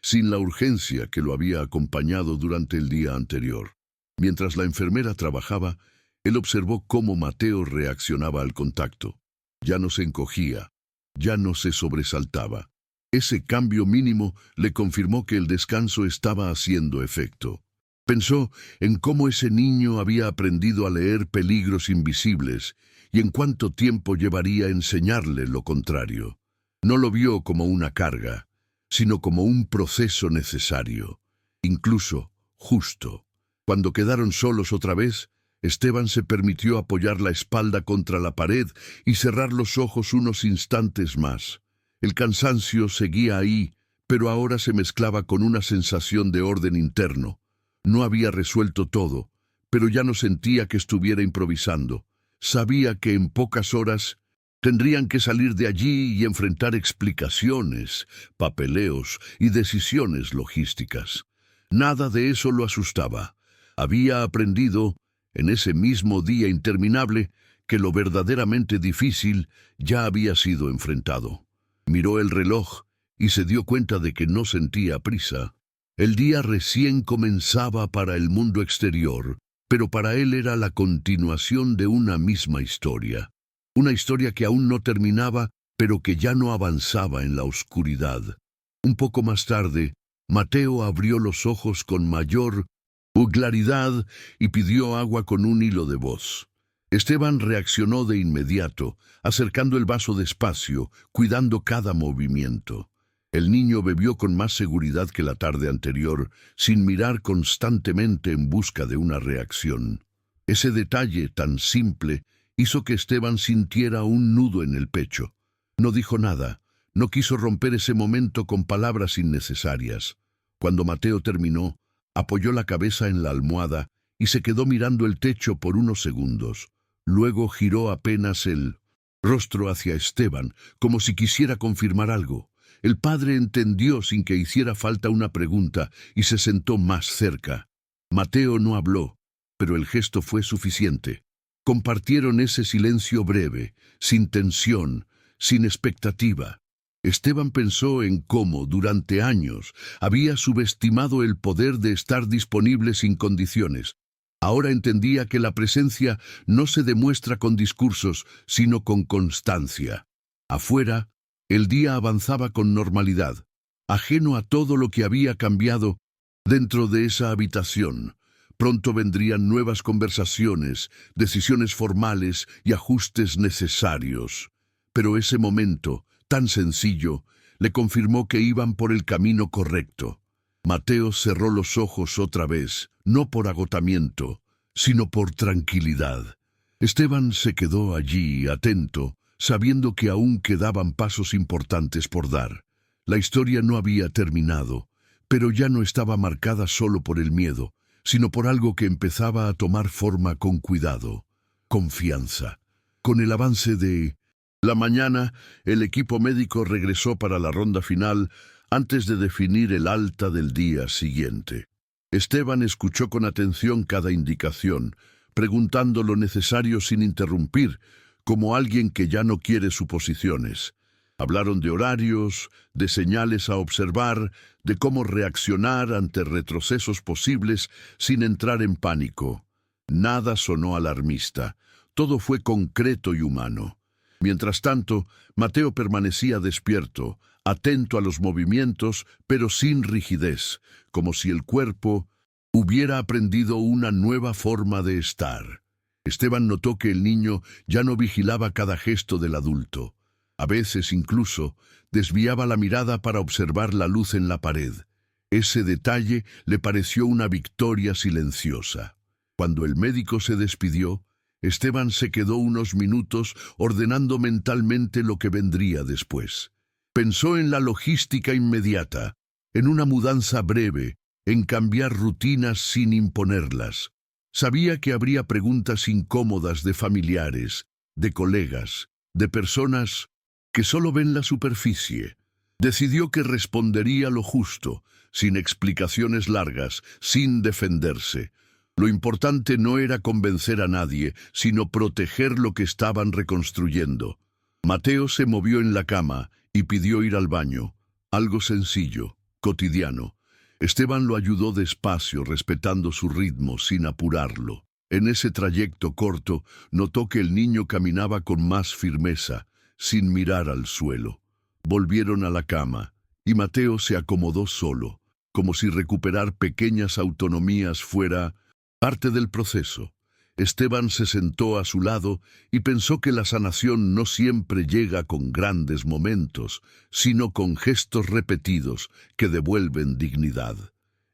sin la urgencia que lo había acompañado durante el día anterior. Mientras la enfermera trabajaba, él observó cómo Mateo reaccionaba al contacto. Ya no se encogía, ya no se sobresaltaba. Ese cambio mínimo le confirmó que el descanso estaba haciendo efecto. Pensó en cómo ese niño había aprendido a leer peligros invisibles y en cuánto tiempo llevaría enseñarle lo contrario. No lo vio como una carga, sino como un proceso necesario, incluso justo. Cuando quedaron solos otra vez, Esteban se permitió apoyar la espalda contra la pared y cerrar los ojos unos instantes más. El cansancio seguía ahí, pero ahora se mezclaba con una sensación de orden interno. No había resuelto todo, pero ya no sentía que estuviera improvisando. Sabía que en pocas horas tendrían que salir de allí y enfrentar explicaciones, papeleos y decisiones logísticas. Nada de eso lo asustaba. Había aprendido, en ese mismo día interminable, que lo verdaderamente difícil ya había sido enfrentado. Miró el reloj y se dio cuenta de que no sentía prisa. El día recién comenzaba para el mundo exterior, pero para él era la continuación de una misma historia. Una historia que aún no terminaba, pero que ya no avanzaba en la oscuridad. Un poco más tarde, Mateo abrió los ojos con mayor claridad y pidió agua con un hilo de voz. Esteban reaccionó de inmediato, acercando el vaso despacio, cuidando cada movimiento. El niño bebió con más seguridad que la tarde anterior, sin mirar constantemente en busca de una reacción. Ese detalle tan simple hizo que Esteban sintiera un nudo en el pecho. No dijo nada, no quiso romper ese momento con palabras innecesarias. Cuando Mateo terminó, apoyó la cabeza en la almohada y se quedó mirando el techo por unos segundos. Luego giró apenas el rostro hacia Esteban, como si quisiera confirmar algo. El padre entendió sin que hiciera falta una pregunta y se sentó más cerca. Mateo no habló, pero el gesto fue suficiente. Compartieron ese silencio breve, sin tensión, sin expectativa. Esteban pensó en cómo, durante años, había subestimado el poder de estar disponible sin condiciones. Ahora entendía que la presencia no se demuestra con discursos, sino con constancia. Afuera, el día avanzaba con normalidad, ajeno a todo lo que había cambiado dentro de esa habitación. Pronto vendrían nuevas conversaciones, decisiones formales y ajustes necesarios. Pero ese momento, tan sencillo, le confirmó que iban por el camino correcto. Mateo cerró los ojos otra vez, no por agotamiento, sino por tranquilidad. Esteban se quedó allí, atento, sabiendo que aún quedaban pasos importantes por dar. La historia no había terminado, pero ya no estaba marcada solo por el miedo, sino por algo que empezaba a tomar forma con cuidado, confianza. Con el avance de la mañana, el equipo médico regresó para la ronda final antes de definir el alta del día siguiente. Esteban escuchó con atención cada indicación, preguntando lo necesario sin interrumpir, como alguien que ya no quiere suposiciones. Hablaron de horarios, de señales a observar, de cómo reaccionar ante retrocesos posibles sin entrar en pánico. Nada sonó alarmista, todo fue concreto y humano. Mientras tanto, Mateo permanecía despierto, atento a los movimientos, pero sin rigidez, como si el cuerpo hubiera aprendido una nueva forma de estar. Esteban notó que el niño ya no vigilaba cada gesto del adulto. A veces incluso desviaba la mirada para observar la luz en la pared. Ese detalle le pareció una victoria silenciosa. Cuando el médico se despidió, Esteban se quedó unos minutos ordenando mentalmente lo que vendría después. Pensó en la logística inmediata, en una mudanza breve, en cambiar rutinas sin imponerlas. Sabía que habría preguntas incómodas de familiares, de colegas, de personas que solo ven la superficie. Decidió que respondería lo justo, sin explicaciones largas, sin defenderse. Lo importante no era convencer a nadie, sino proteger lo que estaban reconstruyendo. Mateo se movió en la cama y pidió ir al baño. Algo sencillo, cotidiano. Esteban lo ayudó despacio, respetando su ritmo, sin apurarlo. En ese trayecto corto, notó que el niño caminaba con más firmeza, sin mirar al suelo. Volvieron a la cama, y Mateo se acomodó solo, como si recuperar pequeñas autonomías fuera parte del proceso. Esteban se sentó a su lado y pensó que la sanación no siempre llega con grandes momentos, sino con gestos repetidos que devuelven dignidad.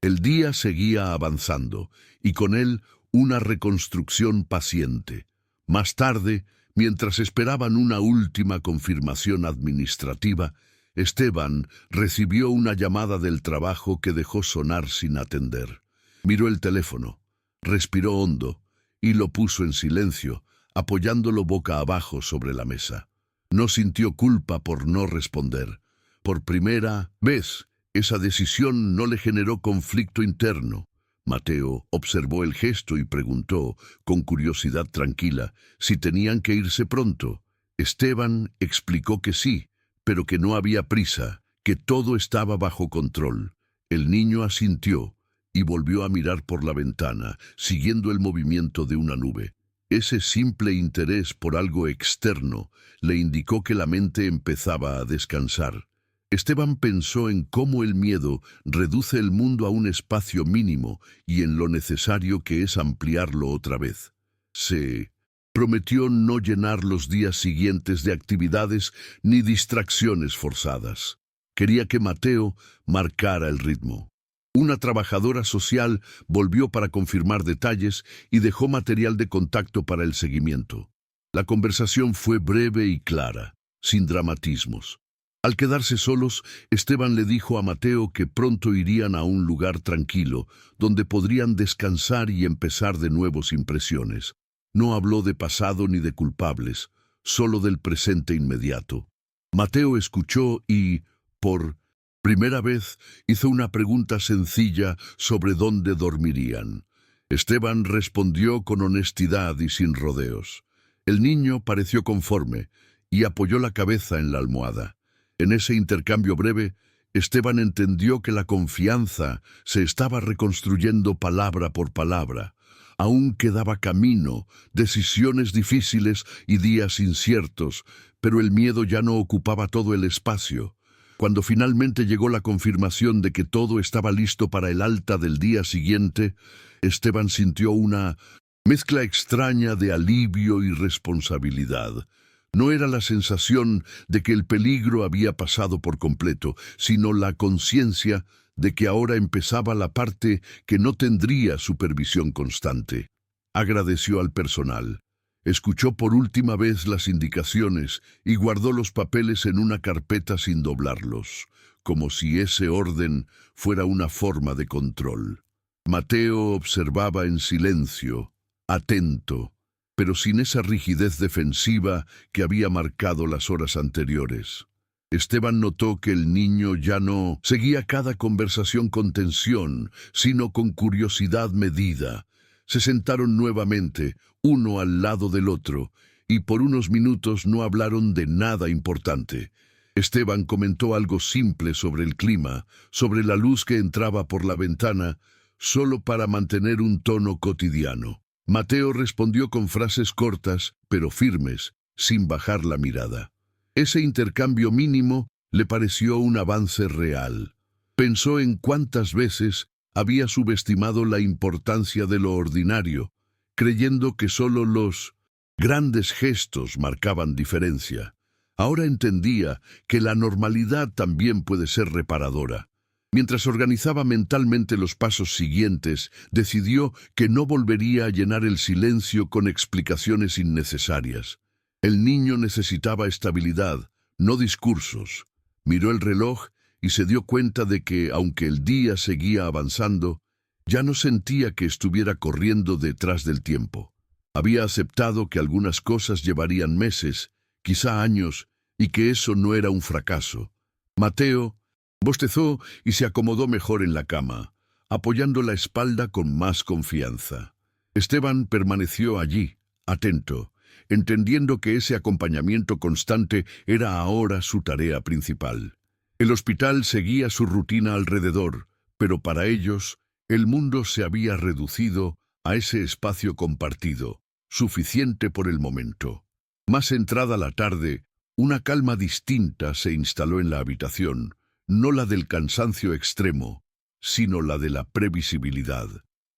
El día seguía avanzando, y con él una reconstrucción paciente. Más tarde, mientras esperaban una última confirmación administrativa, Esteban recibió una llamada del trabajo que dejó sonar sin atender. Miró el teléfono, respiró hondo y lo puso en silencio, apoyándolo boca abajo sobre la mesa. No sintió culpa por no responder. Por primera vez, esa decisión no le generó conflicto interno. Mateo observó el gesto y preguntó, con curiosidad tranquila, si tenían que irse pronto. Esteban explicó que sí, pero que no había prisa, que todo estaba bajo control. El niño asintió y volvió a mirar por la ventana, siguiendo el movimiento de una nube. Ese simple interés por algo externo le indicó que la mente empezaba a descansar. Esteban pensó en cómo el miedo reduce el mundo a un espacio mínimo y en lo necesario que es ampliarlo otra vez. Se prometió no llenar los días siguientes de actividades ni distracciones forzadas. Quería que Mateo marcara el ritmo. Una trabajadora social volvió para confirmar detalles y dejó material de contacto para el seguimiento. La conversación fue breve y clara, sin dramatismos. Al quedarse solos, Esteban le dijo a Mateo que pronto irían a un lugar tranquilo, donde podrían descansar y empezar de nuevo sin presiones. No habló de pasado ni de culpables, solo del presente inmediato. Mateo escuchó y, por primera vez, hizo una pregunta sencilla sobre dónde dormirían. Esteban respondió con honestidad y sin rodeos. El niño pareció conforme y apoyó la cabeza en la almohada. En ese intercambio breve, Esteban entendió que la confianza se estaba reconstruyendo palabra por palabra. Aún quedaba camino, decisiones difíciles y días inciertos, pero el miedo ya no ocupaba todo el espacio. Cuando finalmente llegó la confirmación de que todo estaba listo para el alta del día siguiente, Esteban sintió una mezcla extraña de alivio y responsabilidad. No era la sensación de que el peligro había pasado por completo, sino la conciencia de que ahora empezaba la parte que no tendría supervisión constante. Agradeció al personal. Escuchó por última vez las indicaciones y guardó los papeles en una carpeta sin doblarlos, como si ese orden fuera una forma de control. Mateo observaba en silencio, atento, pero sin esa rigidez defensiva que había marcado las horas anteriores. Esteban notó que el niño ya no seguía cada conversación con tensión, sino con curiosidad medida. Se sentaron nuevamente, uno al lado del otro, y por unos minutos no hablaron de nada importante. Esteban comentó algo simple sobre el clima, sobre la luz que entraba por la ventana, solo para mantener un tono cotidiano. Mateo respondió con frases cortas, pero firmes, sin bajar la mirada. Ese intercambio mínimo le pareció un avance real. Pensó en cuántas veces había subestimado la importancia de lo ordinario, creyendo que solo los grandes gestos marcaban diferencia. Ahora entendía que la normalidad también puede ser reparadora. Mientras organizaba mentalmente los pasos siguientes, decidió que no volvería a llenar el silencio con explicaciones innecesarias. El niño necesitaba estabilidad, no discursos. Miró el reloj y se dio cuenta de que, aunque el día seguía avanzando, ya no sentía que estuviera corriendo detrás del tiempo. Había aceptado que algunas cosas llevarían meses, quizá años, y que eso no era un fracaso. Mateo bostezó y se acomodó mejor en la cama, apoyando la espalda con más confianza. Esteban permaneció allí, atento, entendiendo que ese acompañamiento constante era ahora su tarea principal. El hospital seguía su rutina alrededor, pero para ellos, el mundo se había reducido a ese espacio compartido, suficiente por el momento. Más entrada la tarde, una calma distinta se instaló en la habitación, no la del cansancio extremo, sino la de la previsibilidad.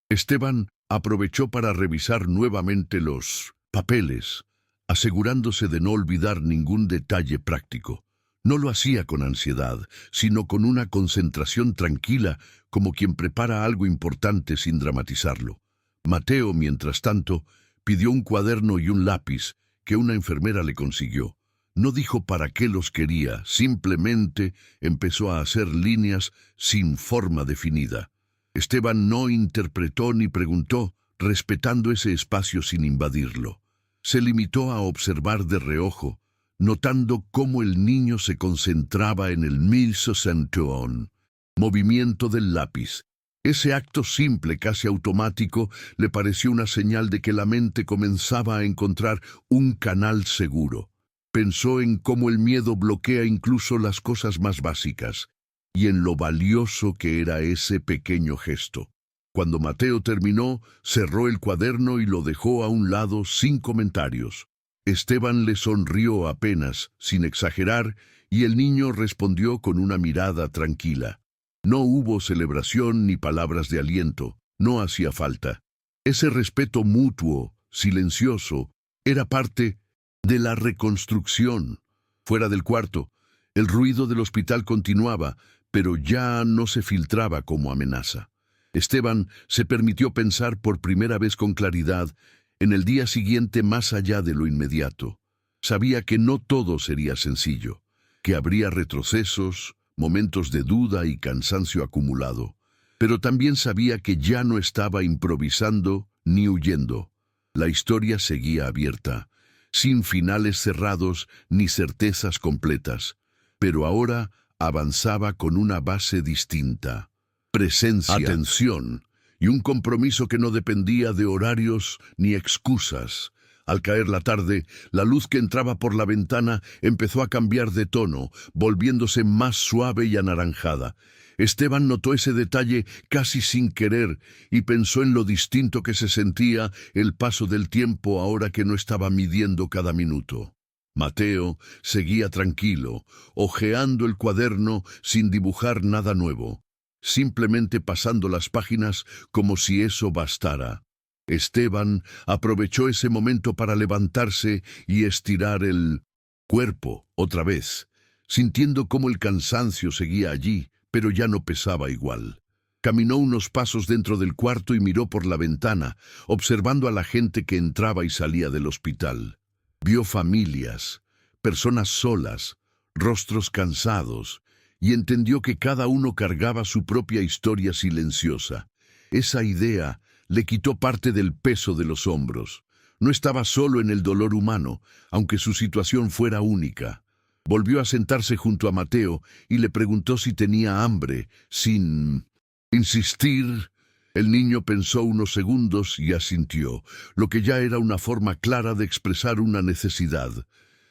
Esteban aprovechó para revisar nuevamente los papeles, asegurándose de no olvidar ningún detalle práctico. No lo hacía con ansiedad, sino con una concentración tranquila, como quien prepara algo importante sin dramatizarlo. Mateo, mientras tanto, pidió un cuaderno y un lápiz que una enfermera le consiguió. No dijo para qué los quería, simplemente empezó a hacer líneas sin forma definida. Esteban no interpretó ni preguntó, respetando ese espacio sin invadirlo. Se limitó a observar de reojo, notando cómo el niño se concentraba en el mesocentrón, movimiento del lápiz. Ese acto simple, casi automático, le pareció una señal de que la mente comenzaba a encontrar un canal seguro. Pensó en cómo el miedo bloquea incluso las cosas más básicas, y en lo valioso que era ese pequeño gesto. Cuando Mateo terminó, cerró el cuaderno y lo dejó a un lado sin comentarios. Esteban le sonrió apenas, sin exagerar, y el niño respondió con una mirada tranquila. No hubo celebración ni palabras de aliento, no hacía falta. Ese respeto mutuo, silencioso, era parte de la reconstrucción. Fuera del cuarto, el ruido del hospital continuaba, pero ya no se filtraba como amenaza. Esteban se permitió pensar por primera vez con claridad en el día siguiente más allá de lo inmediato. Sabía que no todo sería sencillo, que habría retrocesos, momentos de duda y cansancio acumulado, pero también sabía que ya no estaba improvisando ni huyendo. La historia seguía abierta, sin finales cerrados ni certezas completas, pero ahora avanzaba con una base distinta: presencia, atención y un compromiso que no dependía de horarios ni excusas. Al caer la tarde, la luz que entraba por la ventana empezó a cambiar de tono, volviéndose más suave y anaranjada. Esteban notó ese detalle casi sin querer y pensó en lo distinto que se sentía el paso del tiempo ahora que no estaba midiendo cada minuto. Mateo seguía tranquilo, hojeando el cuaderno sin dibujar nada nuevo, simplemente pasando las páginas como si eso bastara. Esteban aprovechó ese momento para levantarse y estirar el cuerpo otra vez, sintiendo cómo el cansancio seguía allí, pero ya no pesaba igual. Caminó unos pasos dentro del cuarto y miró por la ventana, observando a la gente que entraba y salía del hospital. Vio familias, personas solas, rostros cansados, y entendió que cada uno cargaba su propia historia silenciosa. Esa idea le quitó parte del peso de los hombros. No estaba solo en el dolor humano, aunque su situación fuera única. Volvió a sentarse junto a Mateo y le preguntó si tenía hambre, sin insistir. El niño pensó unos segundos y asintió, lo que ya era una forma clara de expresar una necesidad.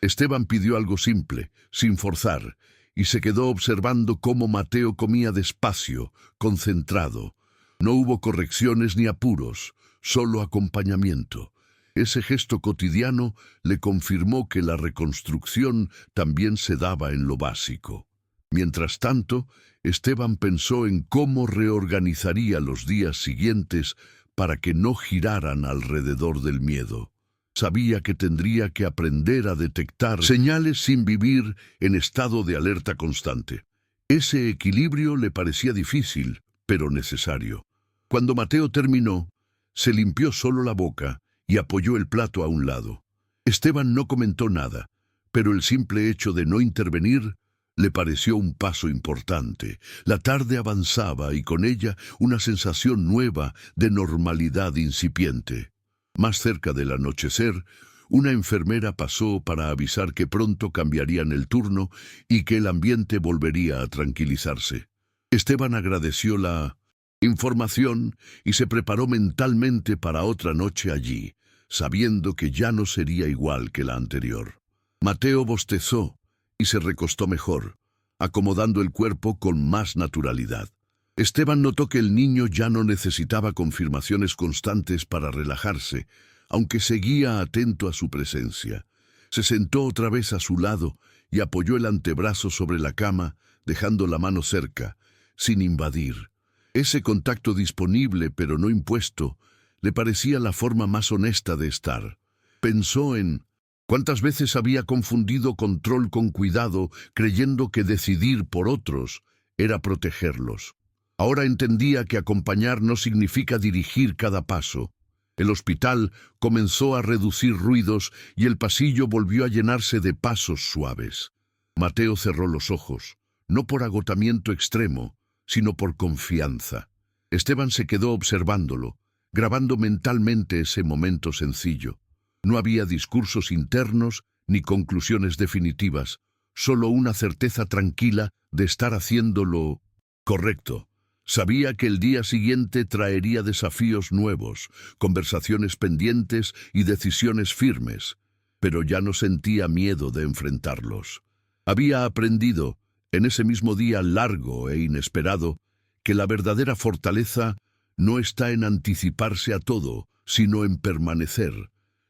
Esteban pidió algo simple, sin forzar, y se quedó observando cómo Mateo comía despacio, concentrado. No hubo correcciones ni apuros, solo acompañamiento. Ese gesto cotidiano le confirmó que la reconstrucción también se daba en lo básico. Mientras tanto, Esteban pensó en cómo reorganizaría los días siguientes para que no giraran alrededor del miedo. Sabía que tendría que aprender a detectar señales sin vivir en estado de alerta constante. Ese equilibrio le parecía difícil, pero necesario. Cuando Mateo terminó, se limpió solo la boca y apoyó el plato a un lado. Esteban no comentó nada, pero el simple hecho de no intervenir le pareció un paso importante. La tarde avanzaba y con ella una sensación nueva de normalidad incipiente. Más cerca del anochecer, Una enfermera pasó para avisar que pronto cambiarían el turno y que el ambiente volvería a tranquilizarse. Esteban agradeció la información y se preparó mentalmente para otra noche allí, sabiendo que ya no sería igual que la anterior. Mateo bostezó y se recostó mejor, acomodando el cuerpo con más naturalidad. Esteban notó que el niño ya no necesitaba confirmaciones constantes para relajarse, aunque seguía atento a su presencia. Se sentó otra vez a su lado y apoyó el antebrazo sobre la cama, dejando la mano cerca, sin invadir. Ese contacto disponible pero no impuesto le parecía la forma más honesta de estar. Pensó en cuántas veces había confundido control con cuidado, creyendo que decidir por otros era protegerlos. Ahora entendía que acompañar no significa dirigir cada paso. El hospital comenzó a reducir ruidos y el pasillo volvió a llenarse de pasos suaves. Mateo cerró los ojos, no por agotamiento extremo, sino por confianza. Esteban se quedó observándolo, grabando mentalmente ese momento sencillo. No había discursos internos ni conclusiones definitivas, solo una certeza tranquila de estar haciendo lo correcto. Sabía que el día siguiente traería desafíos nuevos, conversaciones pendientes y decisiones firmes, pero ya no sentía miedo de enfrentarlos. Había aprendido, en ese mismo día largo e inesperado, que la verdadera fortaleza no está en anticiparse a todo, sino en permanecer.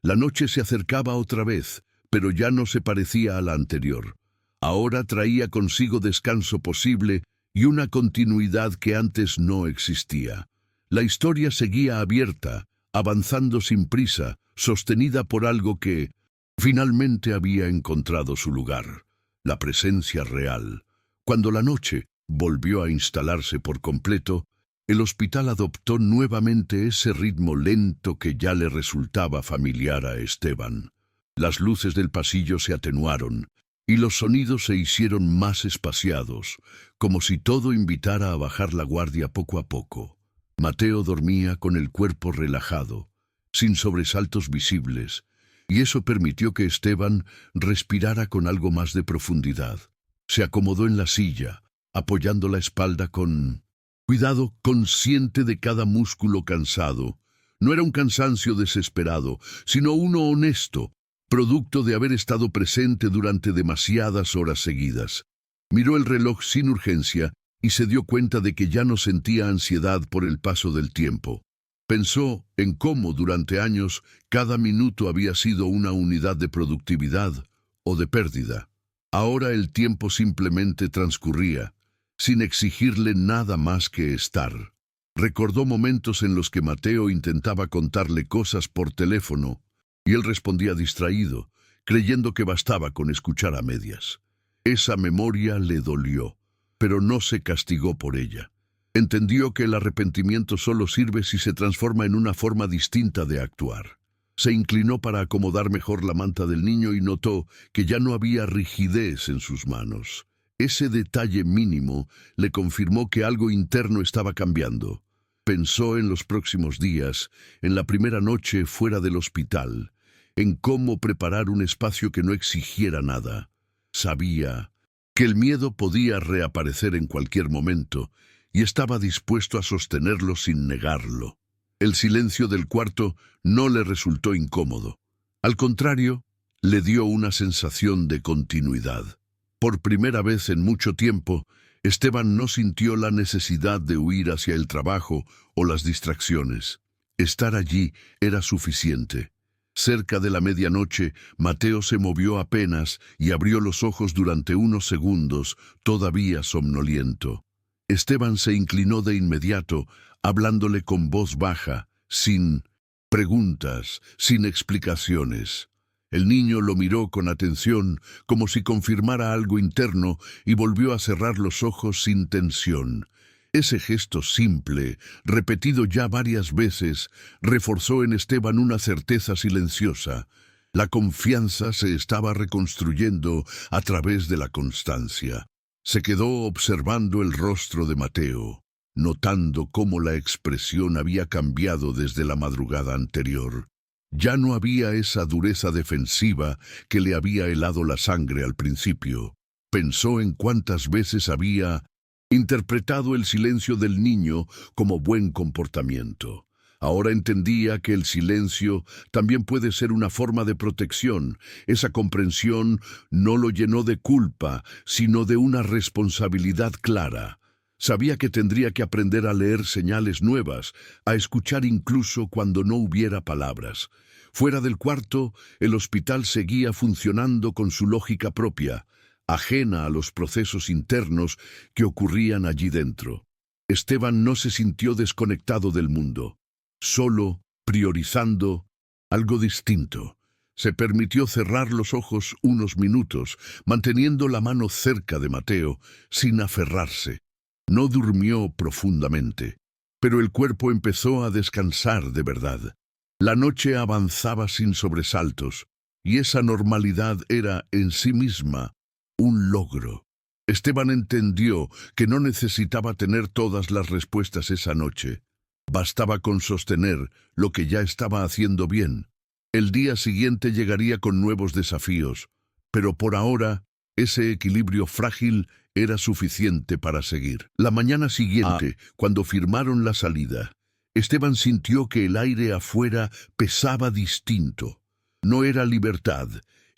La noche se acercaba otra vez, pero ya no se parecía a la anterior. Ahora traía consigo descanso posible y una continuidad que antes no existía. La historia seguía abierta, avanzando sin prisa, sostenida por algo que finalmente había encontrado su lugar, la presencia real. Cuando la noche volvió a instalarse por completo, el hospital adoptó nuevamente ese ritmo lento que ya le resultaba familiar a Esteban. Las luces del pasillo se atenuaron, y los sonidos se hicieron más espaciados, como si todo invitara a bajar la guardia poco a poco. Mateo dormía con el cuerpo relajado, sin sobresaltos visibles, y eso permitió que Esteban respirara con algo más de profundidad. Se acomodó en la silla, apoyando la espalda con cuidado, consciente de cada músculo cansado. No era un cansancio desesperado, sino uno honesto, producto de haber estado presente durante demasiadas horas seguidas. Miró el reloj sin urgencia y se dio cuenta de que ya no sentía ansiedad por el paso del tiempo. Pensó en cómo durante años cada minuto había sido una unidad de productividad o de pérdida. Ahora el tiempo simplemente transcurría, sin exigirle nada más que estar. Recordó momentos en los que Mateo intentaba contarle cosas por teléfono, y él respondía distraído, creyendo que bastaba con escuchar a medias. Esa memoria le dolió, pero no se castigó por ella. Entendió que el arrepentimiento solo sirve si se transforma en una forma distinta de actuar. Se inclinó para acomodar mejor la manta del niño y notó que ya no había rigidez en sus manos. Ese detalle mínimo le confirmó que algo interno estaba cambiando. Pensó en los próximos días, en la primera noche fuera del hospital, en cómo preparar un espacio que no exigiera nada. Sabía que el miedo podía reaparecer en cualquier momento y estaba dispuesto a sostenerlo sin negarlo. El silencio del cuarto no le resultó incómodo. Al contrario, le dio una sensación de continuidad. Por primera vez en mucho tiempo, Esteban no sintió la necesidad de huir hacia el trabajo o las distracciones. Estar allí era suficiente. Cerca de la medianoche, Mateo se movió apenas y abrió los ojos durante unos segundos, todavía somnoliento. Esteban se inclinó de inmediato, hablándole con voz baja, sin preguntas, sin explicaciones. El niño lo miró con atención, como si confirmara algo interno, y volvió a cerrar los ojos sin tensión. Ese gesto simple, repetido ya varias veces, reforzó en Esteban una certeza silenciosa. La confianza se estaba reconstruyendo a través de la constancia. Se quedó observando el rostro de Mateo, notando cómo la expresión había cambiado desde la madrugada anterior. Ya no había esa dureza defensiva que le había helado la sangre al principio. Pensó en cuántas veces había interpretado el silencio del niño como buen comportamiento. Ahora entendía que el silencio también puede ser una forma de protección. Esa comprensión no lo llenó de culpa, sino de una responsabilidad clara. Sabía que tendría que aprender a leer señales nuevas, a escuchar incluso cuando no hubiera palabras. Fuera del cuarto, el hospital seguía funcionando con su lógica propia, ajena a los procesos internos que ocurrían allí dentro. Esteban no se sintió desconectado del mundo, solo priorizando algo distinto. Se permitió cerrar los ojos unos minutos, manteniendo la mano cerca de Mateo, sin aferrarse. No durmió profundamente, pero el cuerpo empezó a descansar de verdad. La noche avanzaba sin sobresaltos, y esa normalidad era en sí misma un logro. Esteban entendió que no necesitaba tener todas las respuestas esa noche. Bastaba con sostener lo que ya estaba haciendo bien. El día siguiente llegaría con nuevos desafíos, pero por ahora ese equilibrio frágil era suficiente para seguir. La mañana siguiente, cuando firmaron la salida, Esteban sintió que el aire afuera pesaba distinto. No era libertad,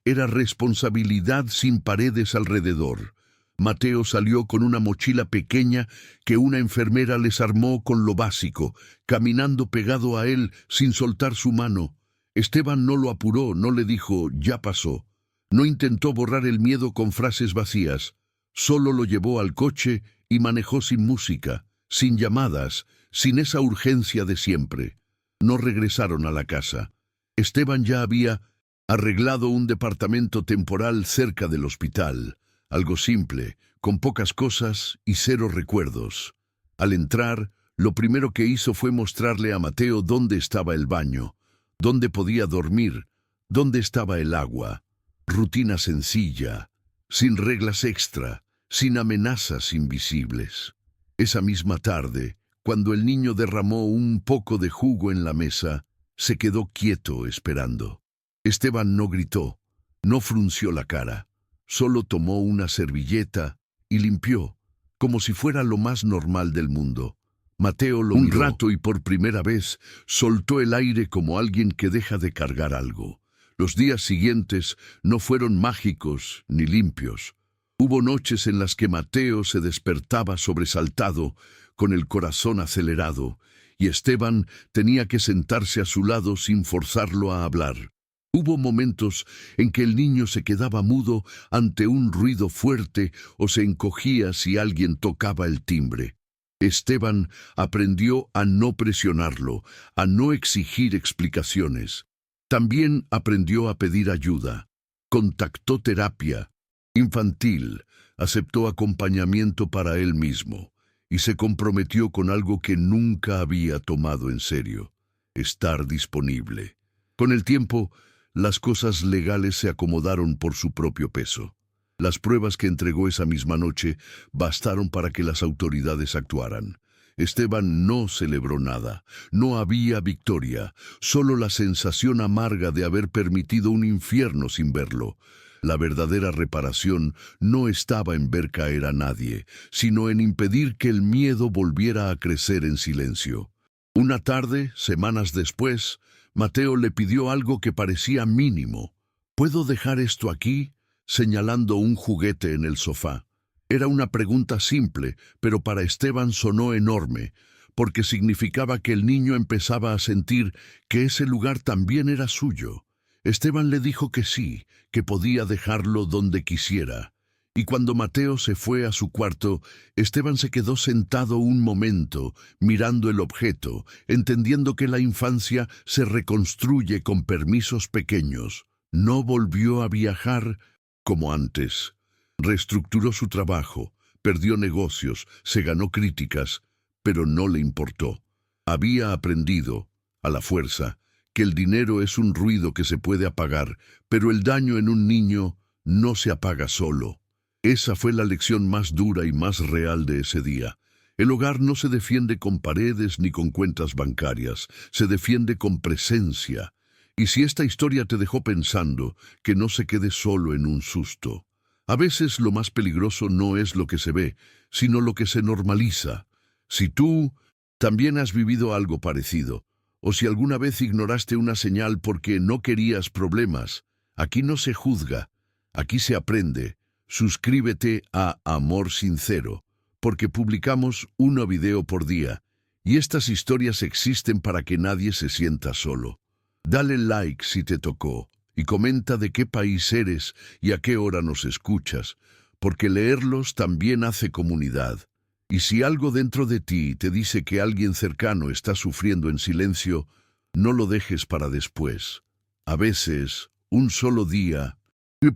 era responsabilidad sin paredes alrededor. Mateo salió con una mochila pequeña que una enfermera les armó con lo básico, caminando pegado a él sin soltar su mano. Esteban no lo apuró, no le dijo, ya pasó. No intentó borrar el miedo con frases vacías. Solo lo llevó al coche y manejó sin música, sin llamadas, sin esa urgencia de siempre. No regresaron a la casa. Esteban ya había arreglado un departamento temporal cerca del hospital, algo simple, con pocas cosas y cero recuerdos. Al entrar, lo primero que hizo fue mostrarle a Mateo dónde estaba el baño, dónde podía dormir, dónde estaba el agua. Rutina sencilla, sin reglas extra, sin amenazas invisibles. Esa misma tarde, cuando el niño derramó un poco de jugo en la mesa, se quedó quieto esperando. Esteban no gritó, no frunció la cara, solo tomó una servilleta y limpió, como si fuera lo más normal del mundo. Mateo lo miró un rato y por primera vez soltó el aire como alguien que deja de cargar algo. Los días siguientes no fueron mágicos ni limpios. Hubo noches en las que Mateo se despertaba sobresaltado, con el corazón acelerado, y Esteban tenía que sentarse a su lado sin forzarlo a hablar. Hubo momentos en que el niño se quedaba mudo ante un ruido fuerte o se encogía si alguien tocaba el timbre. Esteban aprendió a no presionarlo, a no exigir explicaciones. También aprendió a pedir ayuda. Contactó terapia infantil, aceptó acompañamiento para él mismo y se comprometió con algo que nunca había tomado en serio: estar disponible. Con el tiempo, las cosas legales se acomodaron por su propio peso. Las pruebas que entregó esa misma noche bastaron para que las autoridades actuaran. Esteban no celebró nada, no había victoria, solo la sensación amarga de haber permitido un infierno sin verlo. La verdadera reparación no estaba en ver caer a nadie, sino en impedir que el miedo volviera a crecer en silencio. Una tarde, semanas después, Mateo le pidió algo que parecía mínimo. ¿Puedo dejar esto aquí?, señalando un juguete en el sofá. Era una pregunta simple, pero para Esteban sonó enorme, porque significaba que el niño empezaba a sentir que ese lugar también era suyo. Esteban le dijo que sí, que podía dejarlo donde quisiera. Y cuando Mateo se fue a su cuarto, Esteban se quedó sentado un momento, mirando el objeto, entendiendo que la infancia se reconstruye con permisos pequeños. No volvió a viajar como antes. Reestructuró su trabajo, perdió negocios, se ganó críticas, pero no le importó. Había aprendido, a la fuerza, que el dinero es un ruido que se puede apagar, pero el daño en un niño no se apaga solo. Esa fue la lección más dura y más real de ese día. El hogar no se defiende con paredes ni con cuentas bancarias, se defiende con presencia. Y si esta historia te dejó pensando, que no se quede solo en un susto. A veces lo más peligroso no es lo que se ve, sino lo que se normaliza. Si tú también has vivido algo parecido, o si alguna vez ignoraste una señal porque no querías problemas, aquí no se juzga, aquí se aprende. Suscríbete a Amor Sincero, porque publicamos un video por día, y estas historias existen para que nadie se sienta solo. Dale like si te tocó, y comenta de qué país eres y a qué hora nos escuchas, porque leerlos también hace comunidad. Y si algo dentro de ti te dice que alguien cercano está sufriendo en silencio, no lo dejes para después. A veces, un solo día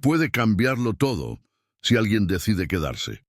puede cambiarlo todo si alguien decide quedarse.